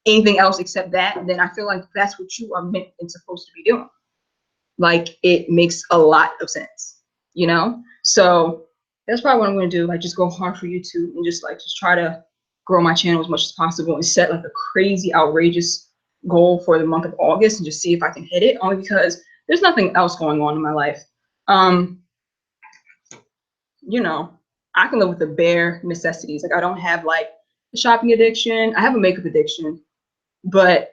anything else except that, then I feel like that's what you are meant and supposed to be doing. Like it makes a lot of sense, you know? So that's probably what I'm gonna do. Like just go hard for YouTube and just try to grow my channel as much as possible and set like a crazy, outrageous goal for the month of August and just see if I can hit it, only because there's nothing else going on in my life. You know, I can live with the bare necessities. Like I don't have like a shopping addiction. I have a makeup addiction, but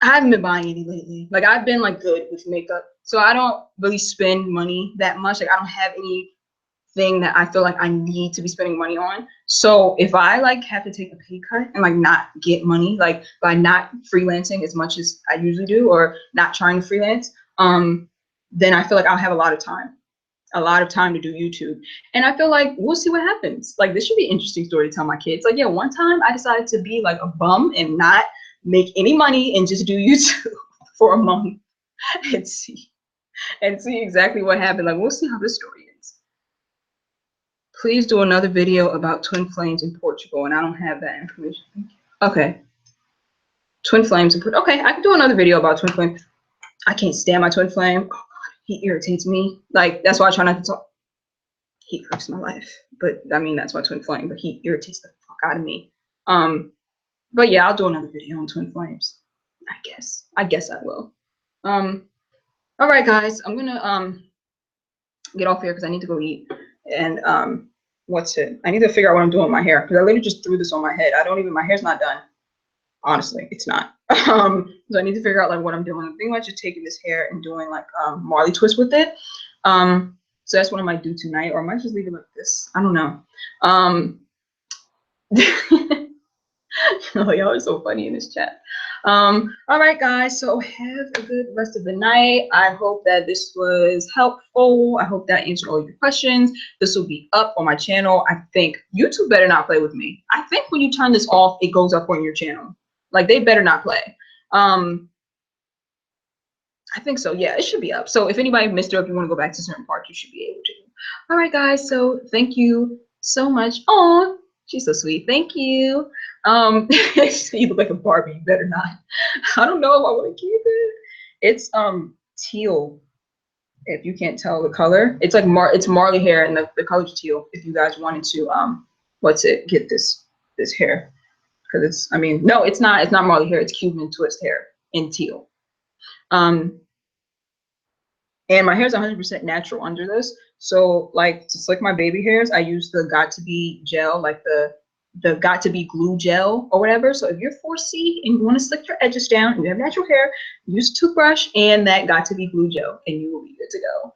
I haven't been buying any lately. Like I've been like good with makeup, so I don't really spend money that much. Like I don't have anything that I feel like I need to be spending money on. So if I like have to take a pay cut and like not get money, like by not freelancing as much as I usually do or not trying to freelance, then I feel like I'll have a lot of time to do YouTube. And I feel like we'll see what happens. Like this should be an interesting story to tell my kids. Like, yeah, one time I decided to be like a bum and not make any money and just do YouTube for a month and see. and see exactly what happened. Like, we'll see how this story ends. Please do another video about twin flames in Portugal, and I don't have that information. Okay. Twin flames in Portugal. Okay, I can do another video about twin flames. I can't stand my twin flame. Oh God, he irritates me. Like, that's why I try not to talk. He hurts my life. But I mean, that's my twin flame, but he irritates the fuck out of me. But yeah, I'll do another video on twin flames. I guess I will. All right, guys, I'm gonna get off here because I need to go eat. And what's it? I need to figure out what I'm doing with my hair because I literally just threw this on my head. My hair's not done. Honestly, it's not. So I need to figure out like what I'm doing. I'm thinking about just taking this hair and doing like Marley twist with it. So that's what I might do tonight, or I might just leave it like this. I don't know. Oh, y'all are so funny in this chat. All right, guys, so have a good rest of the night. I hope that this was helpful. I hope that answered all your questions. This will be up on my channel. I think YouTube better not play with me. I think when you turn this off, it goes up on your channel. Like, they better not play. I think so. Yeah, it should be up. So if anybody missed it, if you want to go back to certain parts, you should be able to. All right, guys, so thank you so much. Oh, she's so sweet. Thank you. You look like a Barbie. You better not. I don't know if I want to keep it. It's teal. If you can't tell the color, it's like it's Marley hair, and the color's teal. If you guys wanted to get this hair, because it's, I mean, no, it's not Marley hair. It's Cuban twist hair in teal. And my hair is 100% natural under this. So like to slick my baby hairs, I use the Got to Be gel, like the Got to Be glue gel or whatever. So if you're 4C and you want to slick your edges down and you have natural hair, use a toothbrush and that Got to Be glue gel and you will be good to go.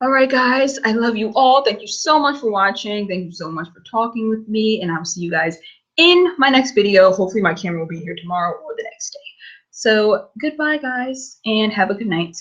All right, guys, I love you all. Thank you so much for watching. Thank you so much for talking with me, and I'll see you guys in my next video. Hopefully my camera will be here tomorrow or the next day. So goodbye, guys, and have a good night.